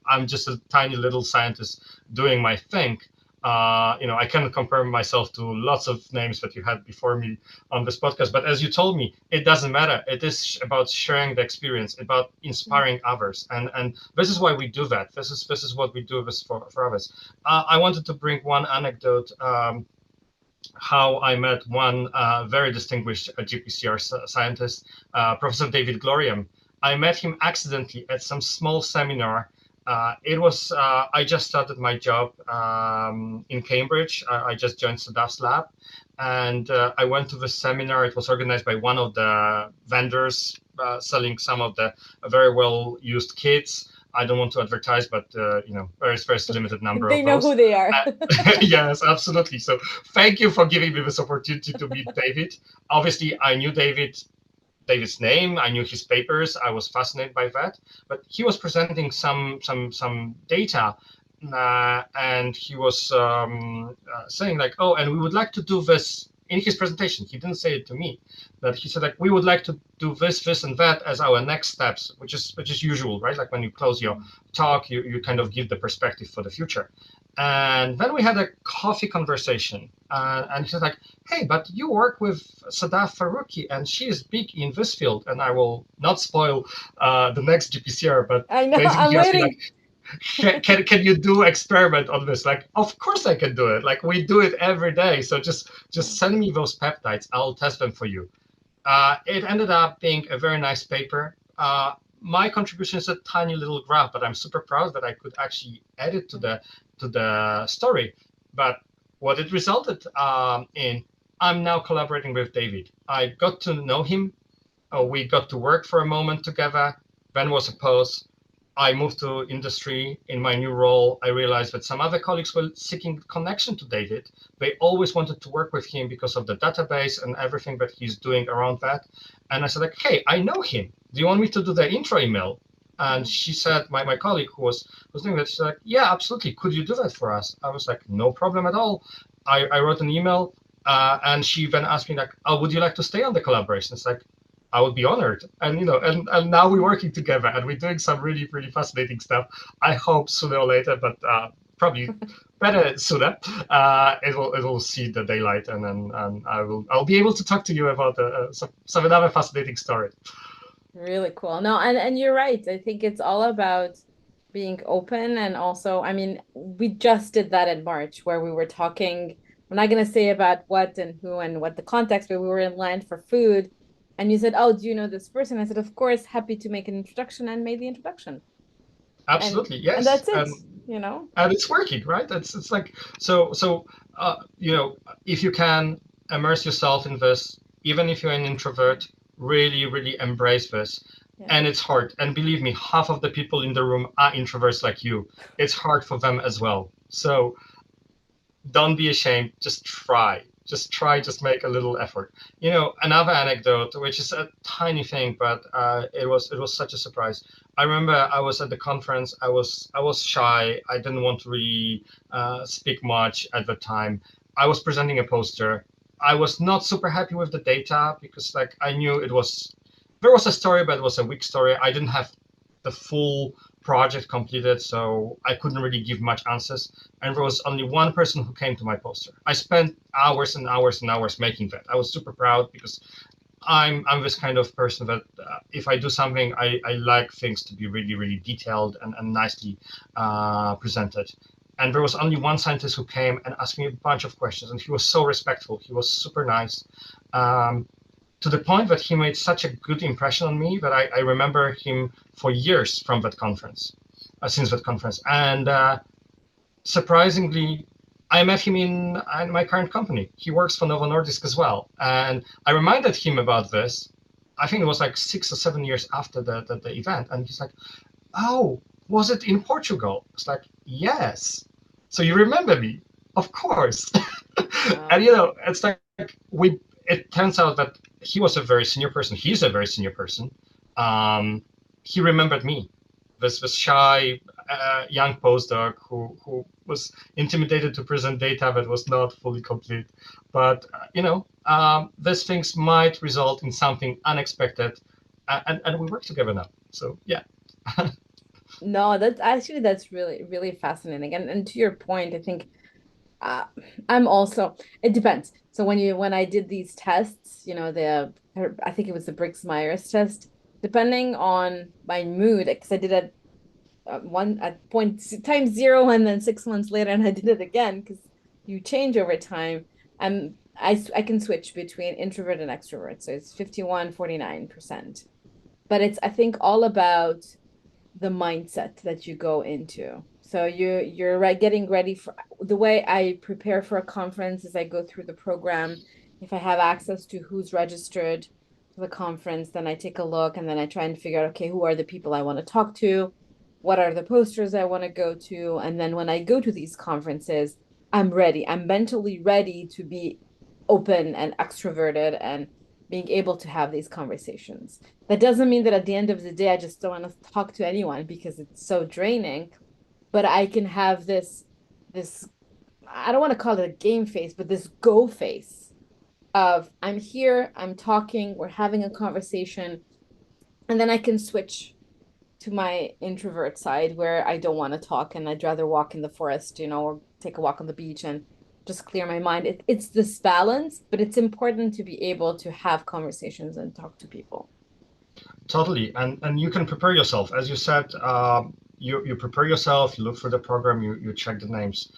I'm just a tiny little scientist doing my thing. I cannot compare myself to lots of names that you had before me on this podcast. But as you told me, it doesn't matter. It is about sharing the experience, about inspiring others, and this is why we do that. This is what we do this for others. I wanted to bring one anecdote. How I met one very distinguished GPCR scientist, Professor David Gloriam. I met him accidentally at some small seminar. It was I just started my job in Cambridge. I just joined Sadaf's lab, and I went to the seminar. It was organized by one of the vendors selling some of the very well used kits. I don't want to advertise, but very limited number They of know those. who they are. Yes, absolutely. So thank you for giving me this opportunity to meet David. Obviously, I knew David's name. I knew his papers. I was fascinated by that. But he was presenting some data, and he was saying like, oh, and we would like to do this in his presentation. He didn't say it to me, but he said like, we would like to do this, and that as our next steps, which is usual, right? Like when you close your talk, you kind of give the perspective for the future. And then we had a coffee conversation, and he said like, hey, but you work with Sadaf Faruqi, and she is big in this field. And I will not spoil the next GPCR, but I know, basically I'm he asked me waiting. like, can you do experiment on this? Like, of course I can do it. Like we do it every day. So just send me those peptides. I'll test them for you. It ended up being a very nice paper. My contribution is a tiny little graph, but I'm super proud that I could actually add it to the story. But what it resulted in, I'm now collaborating with David. I got to know him. We got to work for a moment together. Then was a pause. I moved to industry. In my new role, I realized that some other colleagues were seeking connection to David. They always wanted to work with him because of the database and everything that he's doing around that. And I said, like, hey, I know him. Do you want me to do the intro email? And she said, my colleague who was doing that, she's like, yeah, absolutely. Could you do that for us? I was like, no problem at all. I wrote an email, and she then asked me like, oh, would you like to stay on the collaboration? It's like, I would be honored. And and now we're working together and we're doing some really, really fascinating stuff. I hope sooner or later, but probably better sooner, it will see the daylight, and then I'll be able to talk to you about some another fascinating story. Really cool. No, and you're right. I think it's all about being open, and also, I mean, we just did that in March where we were talking. I'm not gonna say about what and who and what the context, but we were in line for food, and you said, "Oh, do you know this person?" I said, "Of course, happy to make an introduction," and made the introduction. And Absolutely, and yes, that's it, you know? and it's working, right? It's like so if you can immerse yourself in this, even if you're an introvert, really, really embrace this. Yeah. And it's hard. And believe me, half of the people in the room are introverts like you. It's hard for them as well. So don't be ashamed. Just try. Just try. Just make a little effort. Another anecdote, which is a tiny thing, but it was such a surprise. I remember I was at the conference. I was shy. I didn't want to really speak much at the time. I was presenting a poster. I was not super happy with the data because like I knew there was a story, but it was a weak story. I didn't have the full project completed, so I couldn't really give much answers. And there was only one person who came to my poster. I spent hours and hours and hours making that. I was super proud because I'm this kind of person that if I do something, I like things to be really, really detailed and nicely presented. And there was only one scientist who came and asked me a bunch of questions, and he was so respectful. He was super nice. To the point that he made such a good impression on me that I remember him for years from that conference, since that conference. And surprisingly, I met him in my current company. He works for Novo Nordisk as well. And I reminded him about this. I think it was like 6 or 7 years after the event. And he's like, oh, was it in Portugal? It's like, yes. So you remember me? Of course. And it's like it turns out that he was a very senior person. He's a very senior person. He remembered me, this shy young postdoc who was intimidated to present data that was not fully complete. But these things might result in something unexpected, and we work together now. So yeah. No, that's really, really fascinating. And to your point, I think uh, I'm also, it depends. So when I did these tests, I think it was the Briggs-Myers test, depending on my mood, because I did it one at point times zero and then 6 months later, and I did it again because you change over time. I can switch between introvert and extrovert. So it's 51-49%. But it's, I think, all about the mindset that you go into. So you're right, getting ready for the way I prepare for a conference is I go through the program. If I have access to who's registered to the conference, then I take a look and then I try and figure out, okay, who are the people I want to talk to? What are the posters I want to go to? And then when I go to these conferences, I'm ready. I'm mentally ready to be open and extroverted and being able to have these conversations. That doesn't mean that at the end of the day, I just don't want to talk to anyone because it's so draining, but I can have this I don't want to call it a game face, but this go face of I'm here, I'm talking, we're having a conversation, and then I can switch to my introvert side where I don't want to talk and I'd rather walk in the forest, or take a walk on the beach and just clear my mind. It's this balance, but it's important to be able to have conversations and talk to people. Totally, and you can prepare yourself, as you said. You prepare yourself. You look for the program. You check the names.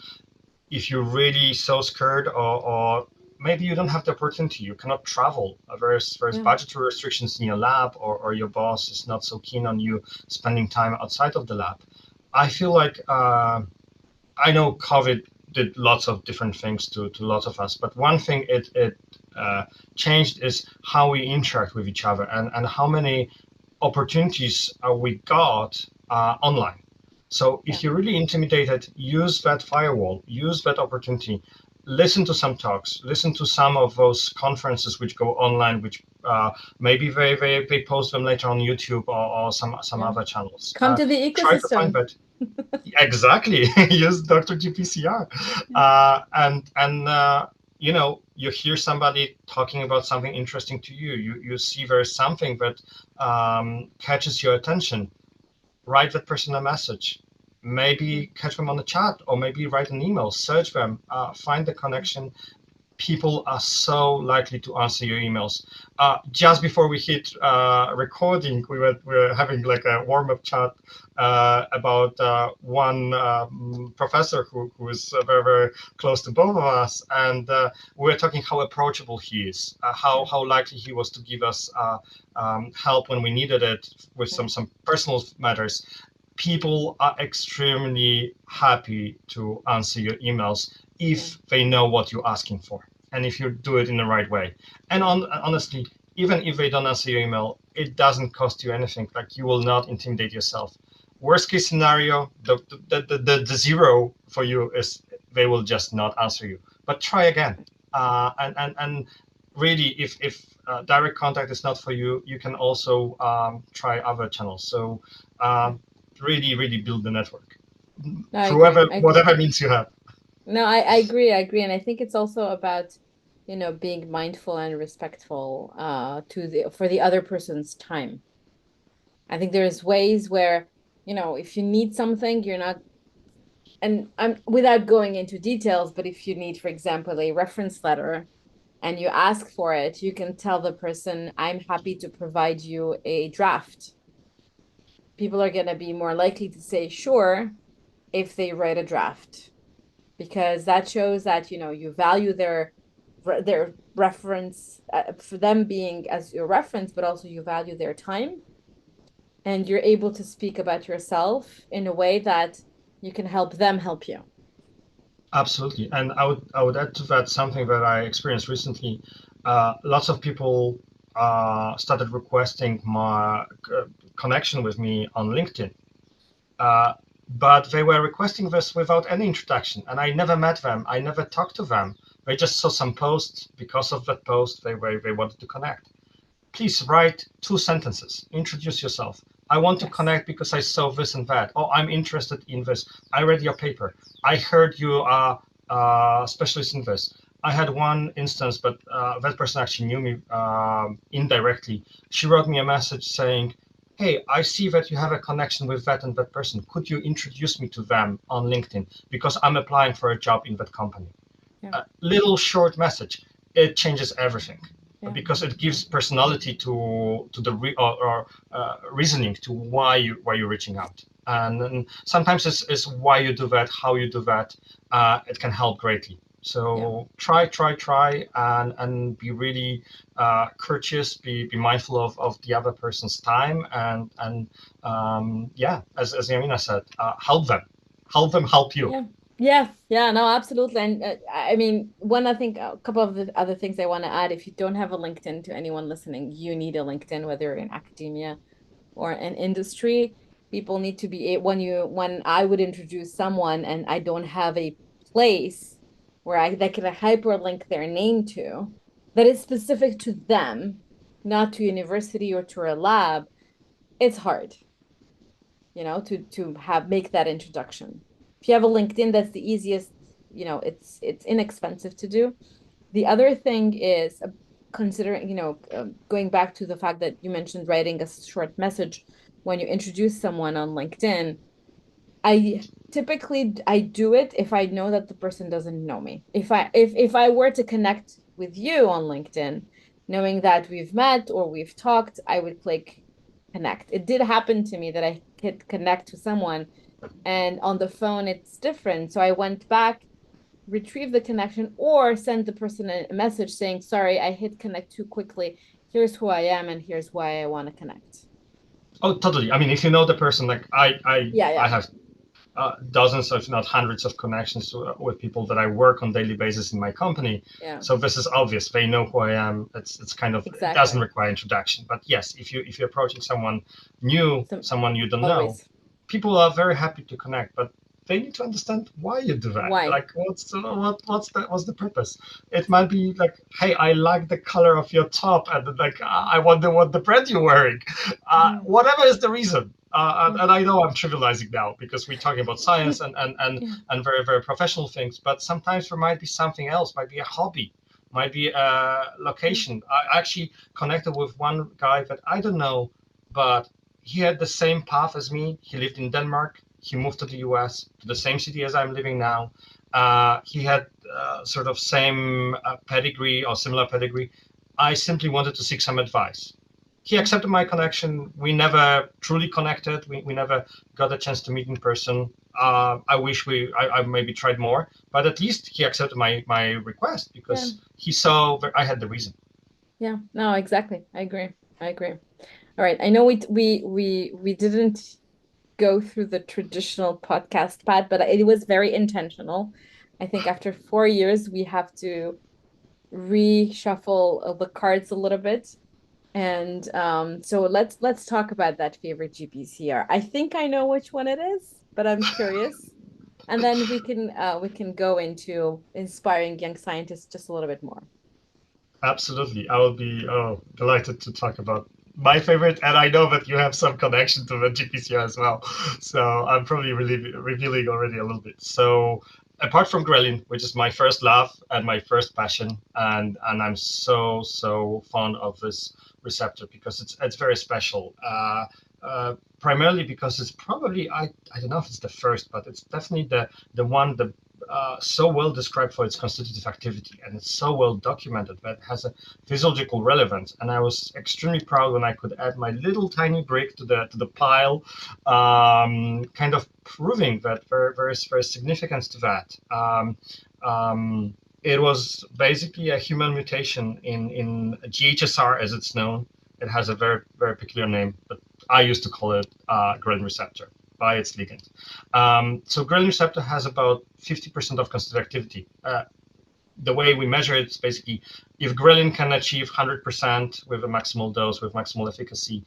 If you're really so scared, or maybe you don't have the opportunity, you cannot travel. There's budgetary restrictions in your lab, or your boss is not so keen on you spending time outside of the lab. I feel like I know COVID did lots of different things to lots of us, but one thing it changed is how we interact with each other, and how many opportunities we got online. So if you're really intimidated, use that firewall, use that opportunity, listen to some talks, listen to some of those conferences which go online, which maybe they post them later on YouTube, or some other channels. Come to the Try to find ecosystem. that. Exactly. Use DrGPCR. You hear somebody talking about something interesting to you. You see there's something that catches your attention. Write that person a message. Maybe catch them on the chat, or maybe write an email. Search them. Find the connection. People are so likely to answer your emails. Just before we hit recording, we were having like a warm-up chat about one professor who is very close to both of us, and we were talking how approachable he is, how likely he was to give us help when we needed it with some personal matters. People are extremely happy to answer your emails if they know what you're asking for, and if you do it in the right way. And honestly, even if they don't answer your email, it doesn't cost you anything. Like, you will not intimidate yourself. Worst case scenario, the zero for you is they will just not answer you. But try again. And really, if direct contact is not for you, you can also try other channels. So really build the network through whatever means you have. No, I agree. I agree. And I think it's also about, being mindful and respectful for the other person's time. I think there's ways where, if you need something, you're not, and I'm without going into details, but if you need, for example, a reference letter and you ask for it, you can tell the person, I'm happy to provide you a draft. People are going to be more likely to say sure if they write a draft, because that shows that you value their reference, for them being as your reference, but also you value their time, and you're able to speak about yourself in a way that you can help them help you. Absolutely, and I would add to that something that I experienced recently. Lots of people started requesting my connection with me on LinkedIn. But they were requesting this without any introduction, and I never met them. I never talked to them. They just saw some post. Because of that post, they wanted to connect. Please write 2 sentences. Introduce yourself. I want to connect because I saw this and that. Oh, I'm interested in this. I read your paper. I heard you are a specialist in this. I had one instance, but that person actually knew me indirectly. She wrote me a message saying, hey, I see that you have a connection with that and that person. Could you introduce me to them on LinkedIn? Because I'm applying for a job in that company. A little short message. It changes everything. Because it gives personality to the reasoning to why you're reaching out, and sometimes it's why you do that, how you do that. It can help greatly. So try, and be really courteous. Be mindful of the other person's time, and as Yamina said, help them. help them help you. Yeah, no, absolutely. And I mean, I think a couple of the other things I want to add, if you don't have a LinkedIn, to anyone listening, you need a LinkedIn, whether you're in academia or an industry. People need to be, when I would introduce someone and I don't have a place where that can hyperlink their name to, that is specific to them, not to university or to a lab, it's hard, to make that introduction. If you have a LinkedIn, that's the easiest, it's inexpensive to do. The other thing is, considering, going back to the fact that you mentioned writing a short message when you introduce someone on LinkedIn. I do it if I know that the person doesn't know me. If I were to connect with you on LinkedIn, knowing that we've met or we've talked, I would click connect. It did happen to me that I could connect to someone, and on the phone it's different. So I went back, retrieve the connection, or send the person a message saying, sorry, I hit connect too quickly. Here's who I am and here's why I want to connect. Oh, totally. I mean, if you know the person, like I Yeah. have dozens, if not hundreds, of connections with people that I work on daily basis in my company. Yeah. So this is obvious. They know who I am. It's kind of, Exactly. It doesn't require introduction. But yes, if you're approaching someone new, someone you don't know, people are very happy to connect. But they need to understand why you do that. Why? Like, what's the purpose? It might be like, hey, I like the color of your top, and like I wonder what the brand you're wearing. Whatever is the reason. And I know I'm trivializing now because we're talking about science and very, very professional things, but sometimes there might be something else, might be a hobby, might be a location. I actually connected with one guy that I don't know, but he had the same path as me. He lived in Denmark. He moved to the US, to the same city as I'm living now. He had sort of same pedigree or similar pedigree. I simply wanted to seek some advice. He accepted my connection. We never truly connected. We never got a chance to meet in person. I wish I maybe tried more, but at least he accepted my request because he saw that I had the reason. Yeah, no, exactly. I agree. All right. I know we didn't go through the traditional podcast path, but it was very intentional. I think after 4 years, we have to reshuffle the cards a little bit. And so let's talk about that favorite GPCR. I think I know which one it is, but I'm curious. And then we can go into inspiring young scientists just a little bit more. Absolutely. I will be delighted to talk about my favorite, and I know that you have some connection to the GPCR as well. So I'm probably really revealing already a little bit. So apart from ghrelin, which is my first love and my first passion, and I'm so fond of this receptor because it's very special. Primarily because it's probably, I don't know if it's the first, but it's definitely the one that so well described for its constitutive activity, and it's so well documented that it has a physiological relevance. And I was extremely proud when I could add my little tiny brick to the pile, kind of proving that there is significance to that. It was basically a human mutation in GHSR, as it's known. It has a very, very peculiar name, but I used to call it ghrelin receptor by its ligand. So ghrelin receptor has about 50% of constitutive activity. The way we measure it is basically if ghrelin can achieve 100% with a maximal dose, with maximal efficacy,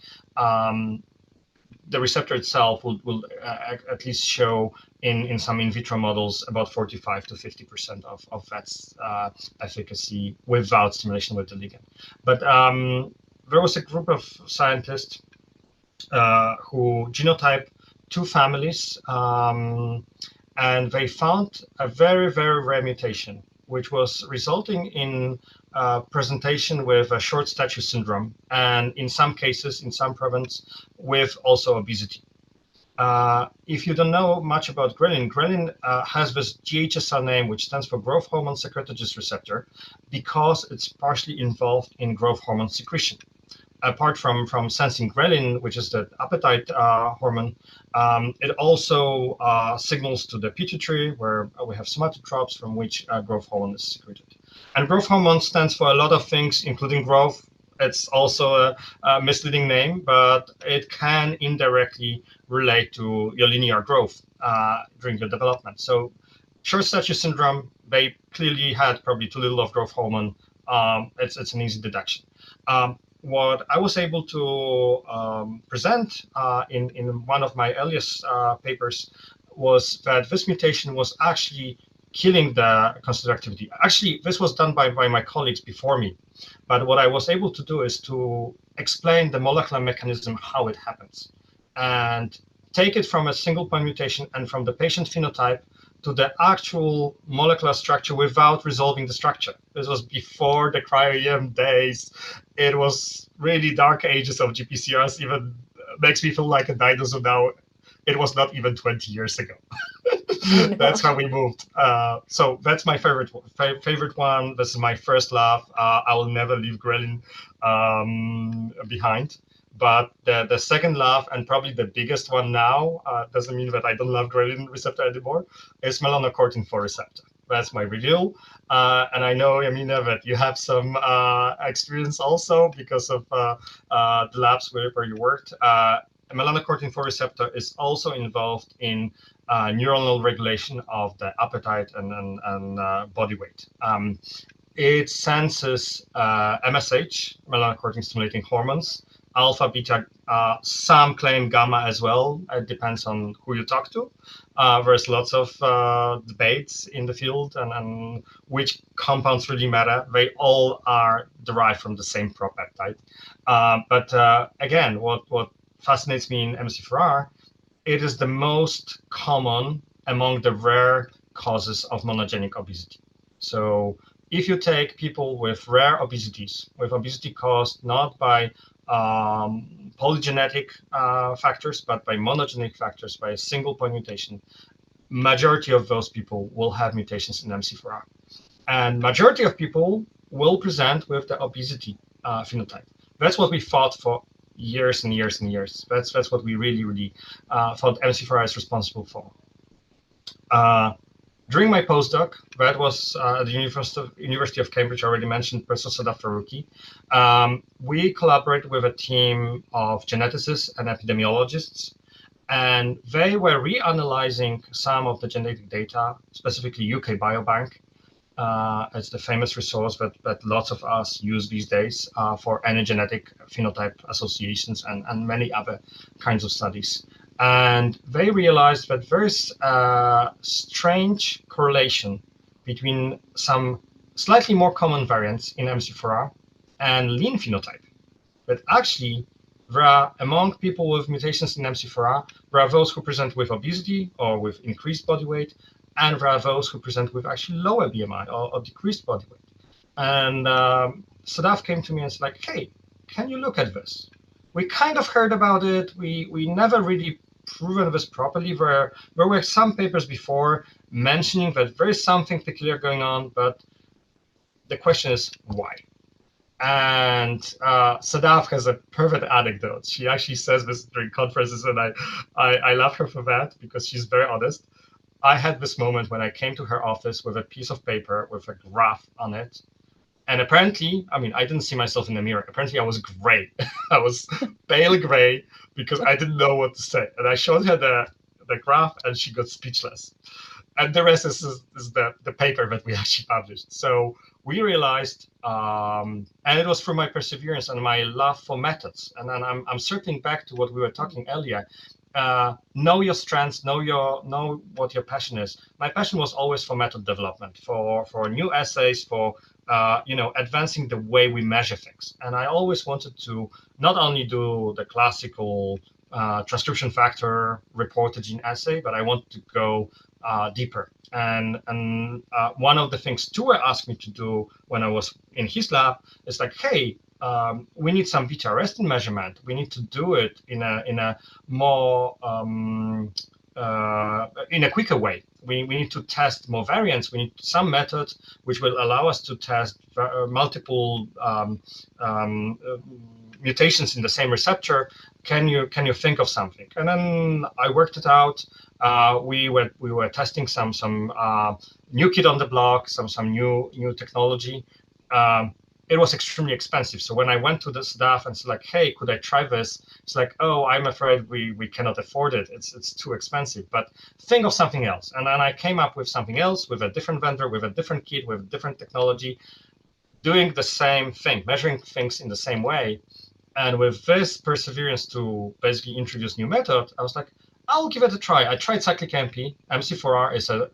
the receptor itself will at least show in some in vitro models about 45 to 50% of that efficacy without stimulation with the ligand. But there was a group of scientists who genotyped two families, and they found a very, very rare mutation, which was resulting in presentation with a short stature syndrome, and in some cases, in some provinces, with also obesity. If you don't know much about ghrelin has this GHSR name, which stands for growth hormone secretagogues receptor, because it's partially involved in growth hormone secretion. Apart from sensing ghrelin, which is the appetite hormone, it also signals to the pituitary, where we have somatotropes from which growth hormone is secreted. And growth hormone stands for a lot of things, including growth. It's also a misleading name, but it can indirectly relate to your linear growth. during the development. So short stature syndrome, they clearly had probably too little of growth hormone. It's an easy deduction. What I was able to present in one of my earliest papers was that this mutation was actually killing the constitutive activity. Actually, this was done by my colleagues before me. But what I was able to do is to explain the molecular mechanism, how it happens, and take it from a single point mutation and from the patient phenotype to the actual molecular structure without resolving the structure. This was before the cryo-EM days. It was really dark ages of GPCRs. Even makes me feel like a dinosaur now. It was not even 20 years ago. That's how we moved. So that's my favorite one. This is my first love. I will never leave ghrelin behind. But the second love, and probably the biggest one now, doesn't mean that I don't love ghrelin receptor anymore, is melanocortin-4 receptor. That's my reveal. And I know, Yamina, that you have some experience also because of the labs where you worked. Melanocortin-4 receptor is also involved in neuronal regulation of the appetite and body weight. It senses MSH, melanocortin stimulating hormones, alpha, beta, some claim gamma as well. It depends on who you talk to. There's lots of debates in the field and which compounds really matter. They all are derived from the same propeptide. But again, what fascinates me in MC4R, it is the most common among the rare causes of monogenic obesity. So if you take people with rare obesities, with obesity caused not by polygenetic factors, but by monogenic factors, by a single point mutation, majority of those people will have mutations in MC4R. And majority of people will present with the obesity phenotype. That's what we fought for years and years and years. That's what we really thought MC4R is responsible for. During my postdoc, that was at the University of Cambridge, I already mentioned Professor Sadaf Faruqi, we collaborated with a team of geneticists and epidemiologists, and they were reanalyzing some of the genetic data, specifically UK Biobank. It's the famous resource that lots of us use these days for any genetic phenotype associations and many other kinds of studies. And they realized that there's a strange correlation between some slightly more common variants in MC4R and lean phenotype. But actually, there are, among people with mutations in MC4R, there are those who present with obesity or with increased body weight, and there are those who present with actually lower BMI or decreased body weight. And Sadaf came to me and said, like, hey, can you look at this? We kind of heard about it. We never really proven this properly. There were some papers before mentioning that there is something peculiar going on, but the question is why? And Sadaf has a perfect anecdote. She actually says this during conferences, and I love her for that because she's very honest. I had this moment when I came to her office with a piece of paper with a graph on it. And apparently, I mean, I didn't see myself in the mirror. Apparently, I was gray. I was pale gray because I didn't know what to say. And I showed her the graph, and she got speechless. And the rest is the paper that we actually published. So we realized, and it was through my perseverance and my love for methods. And then I'm circling back to what we were talking earlier. Know your strengths, know what your passion is. My passion was always for method development, for new assays, for advancing the way we measure things. And I always wanted to not only do the classical transcription factor reported gene assay, but I wanted to go deeper. And one of the things Stuart asked me to do when I was in his lab is like, hey, we need some beta arrestin measurement. We need to do it in a more in a quicker way. We need to test more variants. We need some method which will allow us to test multiple mutations in the same receptor. Can you think of something? And then I worked it out. We were testing some new kid on the block, some new technology. it was extremely expensive. So when I went to the staff and said like, hey, could I try this? It's like, oh, I'm afraid we cannot afford it. It's too expensive. But think of something else. And then I came up with something else, with a different vendor, with a different kit, with different technology, doing the same thing, measuring things in the same way. And with this perseverance to basically introduce new method, I was like, I'll give it a try. I tried cyclic MP. MC4R is a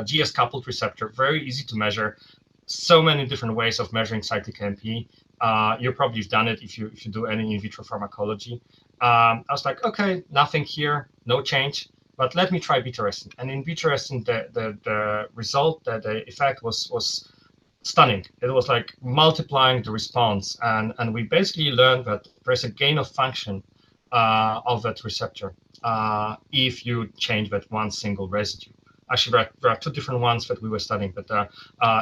GS coupled receptor, very easy to measure. So many different ways of measuring cyclic MP. You probably have done it if you do any in vitro pharmacology. I was like, okay, nothing here, no change, but let me try beta arrestin. And in beta arrestin, the result, the effect was stunning. It was like multiplying the response, and we basically learned that there's a gain of function of that receptor if you change that one single residue. Actually, there are two different ones that we were studying, but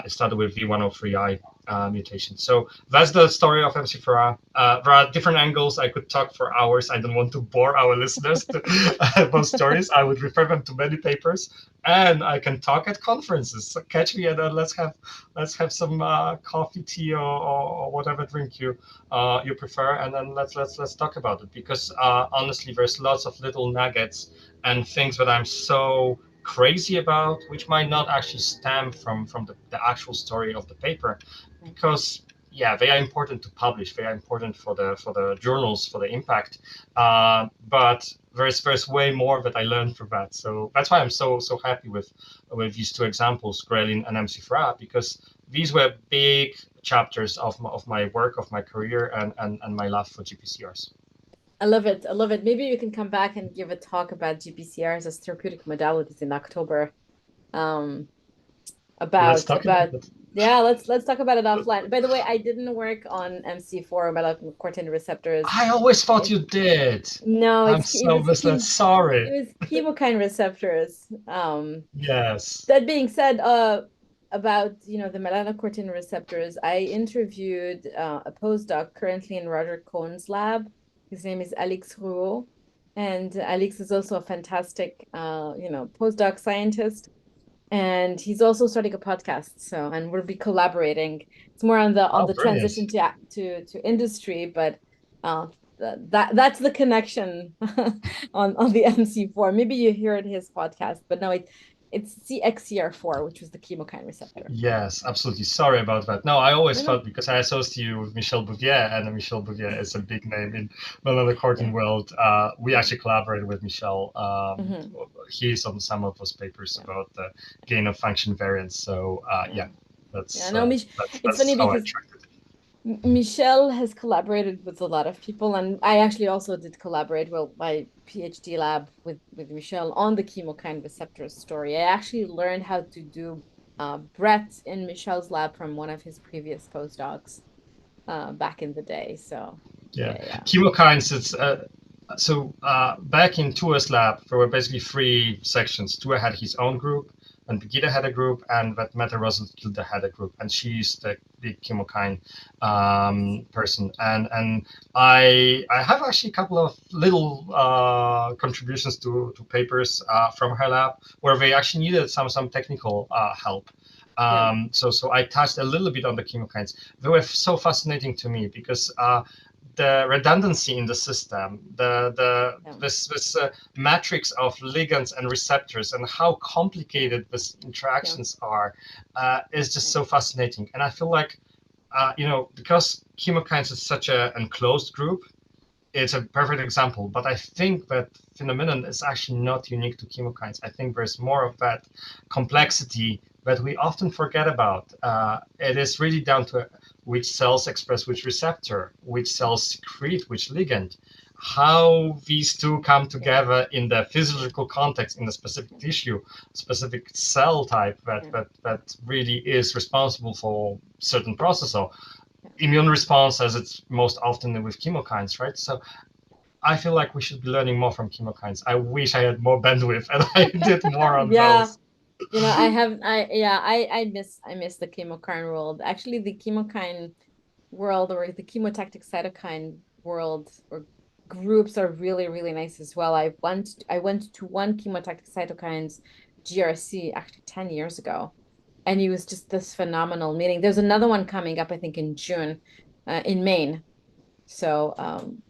it started with V103I mutation. So that's the story of MC4R. There are different angles. I could talk for hours. I don't want to bore our listeners about stories. I would refer them to many papers, and I can talk at conferences. So catch me, and let's have some coffee, tea, or whatever drink you prefer, and then let's talk about it. Because honestly, there's lots of little nuggets and things that I'm so crazy about, which might not actually stem from the actual story of the paper, because yeah, they are important to publish, they are important for the journals, for the impact, but there's way more that I learned from that. So that's why I'm so happy with these two examples, ghrelin and MC4R, because these were big chapters of my work, of my career, and my love for GPCRs. I love it. I love it. Maybe you can come back and give a talk about GPCRs as therapeutic modalities in October. Let's talk about it. Yeah, let's talk about it offline. By the way, I didn't work on MC4 melanocortin receptors. I always thought you did. No, I'm so sorry. It was chemokine receptors. Yes. That being said, about the melanocortin receptors, I interviewed a postdoc currently in Roger Cohn's lab. His name is Alex Rouault, and Alex is also a fantastic postdoc scientist, and he's also starting a podcast. So, and we'll be collaborating. It's more on the transition to industry, but that's the connection on the MC4. Maybe you heard his podcast, but no, it's CXCR4, which was the chemokine receptor. Yes, absolutely. Sorry about that. No, I always thought, because I associate you with Michel Bouvier, and Michel Bouvier is a big name in melanocortin world. We actually collaborated with Michel. He's on some of those papers about the gain of function variants. So that's it's funny because Michel has collaborated with a lot of people, and I actually also did collaborate my PhD lab with Michel on the chemokine receptors story. I actually learned how to do Brett in Michel's lab from one of his previous postdocs back in the day. So chemokines. It's back in Tua's lab, there were basically three sections. Tua had his own group, and Brigitte had a group, and that Mette Rosenkilde had a group, and she's the big chemokine person. And I have actually a couple of little contributions to papers from her lab where they actually needed some technical help. So I touched a little bit on the chemokines. They were so fascinating to me because the redundancy in the system, this matrix of ligands and receptors, and how complicated these interactions are, is just so fascinating. And I feel like, because chemokines is such an enclosed group, it's a perfect example. But I think that phenomenon is actually not unique to chemokines. I think there's more of that complexity that we often forget about. It is really down to which cells express which receptor, which cells secrete which ligand, how these two come together in the physiological context in a specific tissue, specific cell type that really is responsible for certain process or immune response, as it's most often with chemokines, right? So I feel like we should be learning more from chemokines. I wish I had more bandwidth and I did more on those. I miss the chemokine world. Actually, the chemokine world, or the chemotactic cytokine world, or groups, are really, really nice as well. I went to one chemotactic cytokines GRC actually 10 years ago, And it was just this phenomenal meeting. There's another one coming up, I think, in June, in Maine. So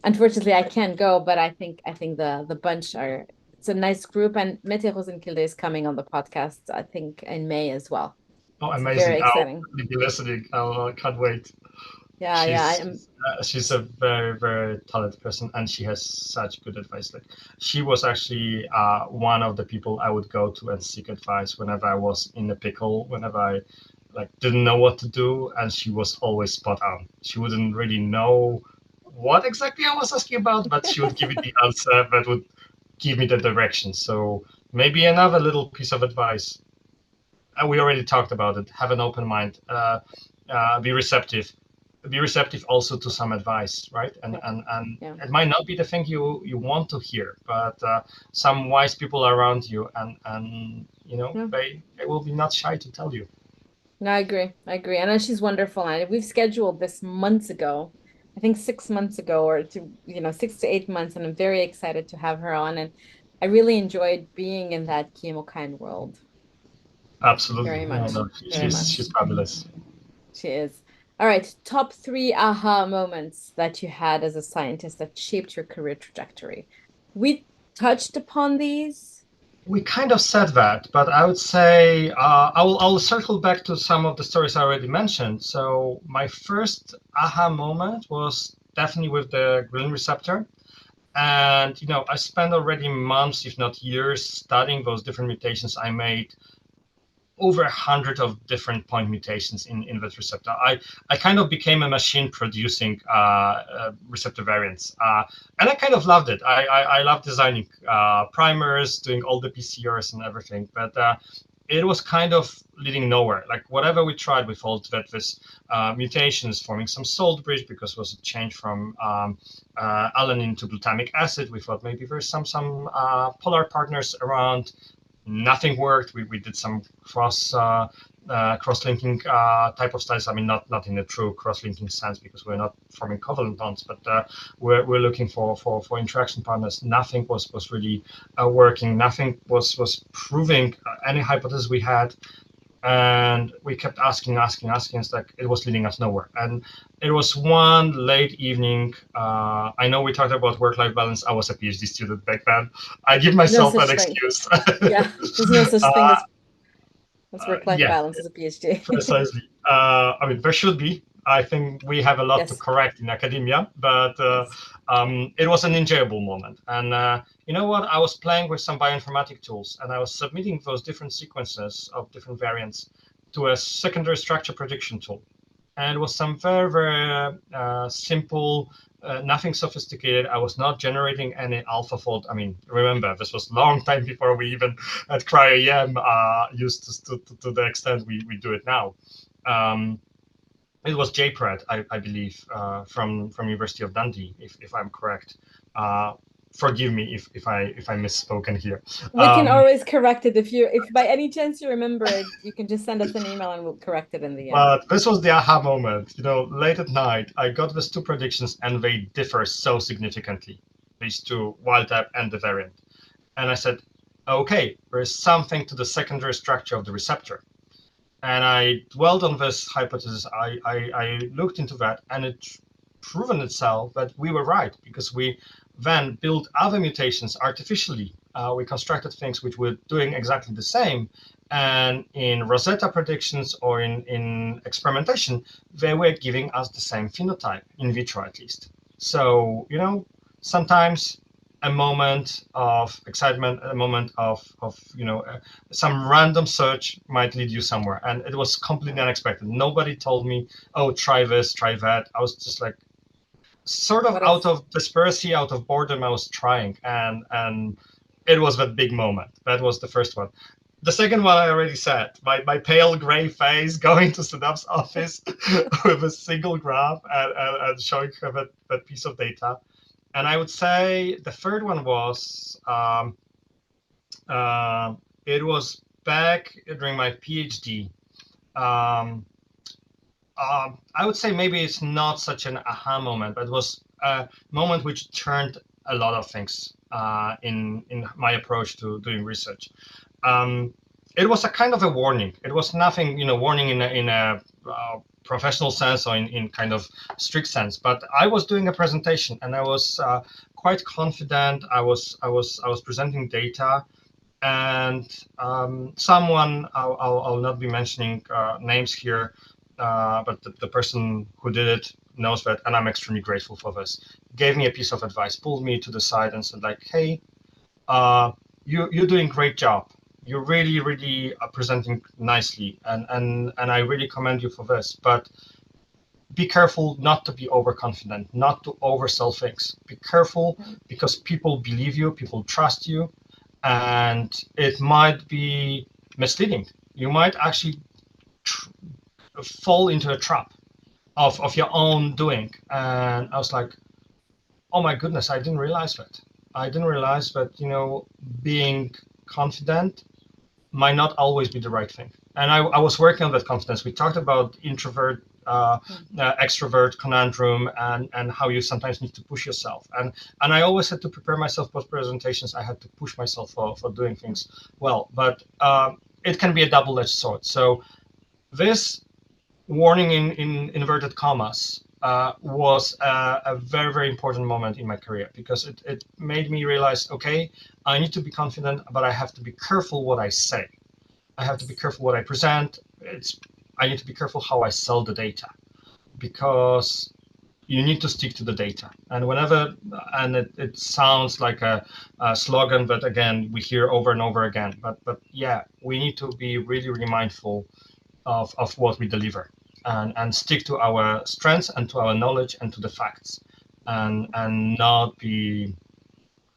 unfortunately, I can't go, but I think the bunch are. It's a nice group, and Mette Rosenkilde is coming on the podcast, I think, in May as well. Oh, It's amazing! very I'll exciting. be listening. I can't wait. Yeah, I am. She's a very very talented person, and she has such good advice. Like she was actually one of the people I would go to and seek advice whenever I was in a pickle, whenever I like didn't know what to do, and she was always spot on. She wouldn't really know what exactly I was asking about, but she would give me the answer that would give me the direction. So maybe another little piece of advice. We already talked about it. Have an open mind. Be receptive. Be receptive also to some advice, right? And Yeah, and yeah, it might not be the thing you want to hear, but some wise people around you, and yeah. they will be not shy to tell you. No, I agree. I agree. And she's wonderful. And we've scheduled this months ago, I think 6 months ago, or 6 to 8 months. And I'm very excited to have her on. And I really enjoyed being in that chemokine world Absolutely. very No, much. no, Very she's much. fabulous. She is. All right. Top three aha moments that you had as a scientist that shaped your career trajectory. We touched upon these. We kind of said that, but I would say I'll circle back to some of the stories I already mentioned. So my first aha moment was definitely with the ghrelin receptor. And I spent already months, if not years, studying those different mutations. I made over 100 of different point mutations in that receptor. I kind of became a machine producing receptor variants, and I kind of loved it. I love designing primers, doing all the PCRs and everything, but it was kind of leading nowhere. Like whatever we tried, we found that this mutations forming some salt bridge because it was a change from alanine to glutamic acid. We thought maybe there's some polar partners around. Nothing worked. We did some cross-linking type of studies. I mean, not in a true cross-linking sense because we're not forming covalent bonds, but we're looking for interaction partners. Nothing was really working. Nothing was proving any hypothesis we had, and we kept asking. It's like it was leading us nowhere. And it was one late evening. I know we talked about work-life balance. I was a PhD student back then. I give No myself an such thing. excuse. Yeah. There's no such thing as work-life Yeah, balance as a PhD. precisely. I mean, there should be. I think we have a lot to Yes. correct in academia, but Yes. it was an enjoyable moment. And you know what? I was playing with some bioinformatic tools, and I was submitting those different sequences of different variants to a secondary structure prediction tool. And it was some very, very simple, nothing sophisticated. I was not generating any AlphaFold. I mean, remember, this was a long time before we even at cryo-EM used to the extent we do it now. Um, it was JPRED, I believe, from University of Dundee, if I'm correct. Forgive me if I misspoken here. We can always correct it if by any chance you remember it, you can just send us an email and we'll correct it in the end. But this was the aha moment. Late at night, I got these two predictions, and they differ so significantly. These two, wild type and the variant. And I said, okay, there is something to the secondary structure of the receptor. And I dwelled on this hypothesis. I looked into that, and it proven itself that we were right because we then built other mutations artificially. We constructed things which were doing exactly the same. And in Rosetta predictions or in experimentation, they were giving us the same phenotype, in vitro at least. So, sometimes a moment of excitement, a moment of some random search might lead you somewhere, and it was completely unexpected. Nobody told me, oh, try this, try that. I was just like sort of What out if of desperation, out of boredom, I was trying, and it was that big moment. That was the first one. The second one I already said, my pale gray face going to Sadaf's office with a single graph and showing her that piece of data. And I would say the third one was it was back during my PhD. Um, I would say maybe it's not such an aha moment, but it was a moment which turned a lot of things in my approach to doing research. Um, it was a kind of a warning. It was nothing, warning in a professional sense or in kind of strict sense. But I was doing a presentation and I was quite confident. I was presenting data, and someone, I'll not be mentioning names here, but the person who did it knows that, and I'm extremely grateful for this. Gave me a piece of advice, pulled me to the side, and said like, "Hey, you're doing great job. You're really presenting nicely, and I really commend you for this. But be careful not to be overconfident, not to oversell things. Be careful because people believe you, people trust you, and it might be misleading. You might actually fall into a trap of your own doing." And I was like, oh my goodness, I didn't realize that. I didn't realize that, being confident might not always be the right thing. And I was working on that confidence. We talked about introvert, extrovert conundrum, and how you sometimes need to push yourself. And I always had to prepare myself post presentations. I had to push myself for doing things well. But it can be a double-edged sword. So this warning in inverted commas was a very important moment in my career, because it made me realize, okay, I need to be confident, but I have to be careful what I say. I have to be careful what I present. I need to be careful how I sell the data, because you need to stick to the data. And whenever, and it sounds like a slogan, but again, we hear over and over again. But yeah, we need to be really mindful of what we deliver, and stick to our strengths and to our knowledge and to the facts, and not be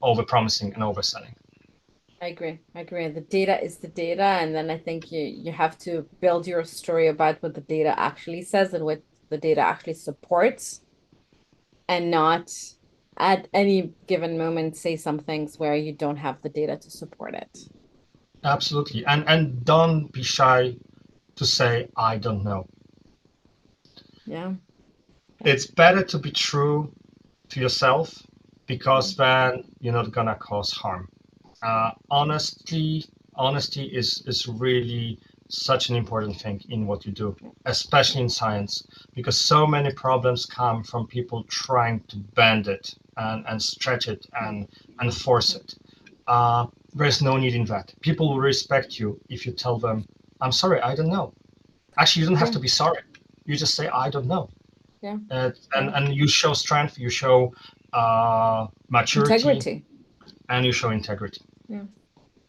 over promising and overselling. I agree. The data is the data, and then I think you have to build your story about what the data actually says and what the data actually supports, and not at any given moment say some things where you don't have the data to support it. Absolutely. And don't be shy to say, I don't know. Yeah. It's better to be true to yourself, because then you're not gonna cause harm. Honesty is really such an important thing in what you do, especially in science, because so many problems come from people trying to bend it and stretch it and force it. There's no need in that. People will respect you if you tell them, I'm sorry, I don't know. Actually, you don't have to be sorry. You just say, I don't know. Yeah. And you show strength, you show maturity. Integrity. And you show integrity. Yeah,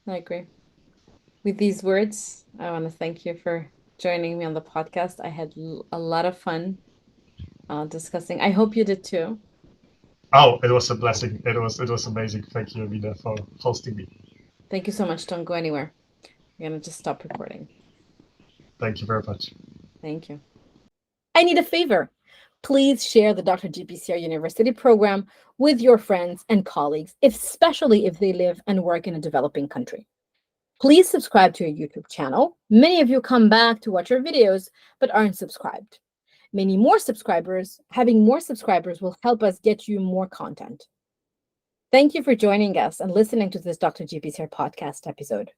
I agree. With these words, I want to thank you for joining me on the podcast. I had a lot of fun discussing. I hope you did too. Oh, it was a blessing. It was amazing. Thank you, Amina, for hosting me. Thank you so much. Don't go anywhere. I'm going to just stop recording. Thank you very much. Thank you. I need a favor. Please share the DrGPCR University program with your friends and colleagues, especially if they live and work in a developing country. Please subscribe to our YouTube channel. Many of you come back to watch our videos, but aren't subscribed. Having more subscribers will help us get you more content. Thank you for joining us and listening to this DrGPCR podcast episode.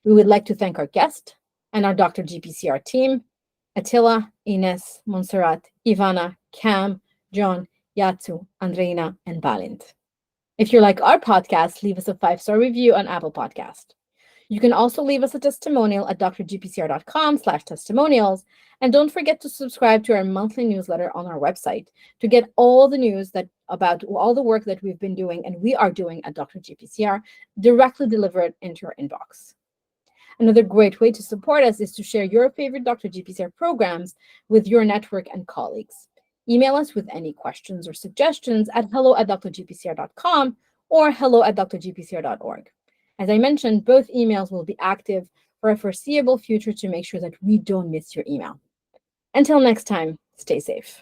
We would like to thank our guest and our DrGPCR team, Attila, Ines, Montserrat, Ivana, Cam, John, Yatsu, Andreina, and Balint. If you like our podcast, leave us a 5-star review on Apple Podcast. You can also leave us a testimonial at drgpcr.com/testimonials. And don't forget to subscribe to our monthly newsletter on our website to get all the news about all the work that we've been doing and we are doing at DrGPCR directly delivered into your inbox. Another great way to support us is to share your favorite DrGPCR programs with your network and colleagues. Email us with any questions or suggestions at hello@drgpcr.com or hello@drgpcr.org. As I mentioned, both emails will be active for a foreseeable future to make sure that we don't miss your email. Until next time, stay safe.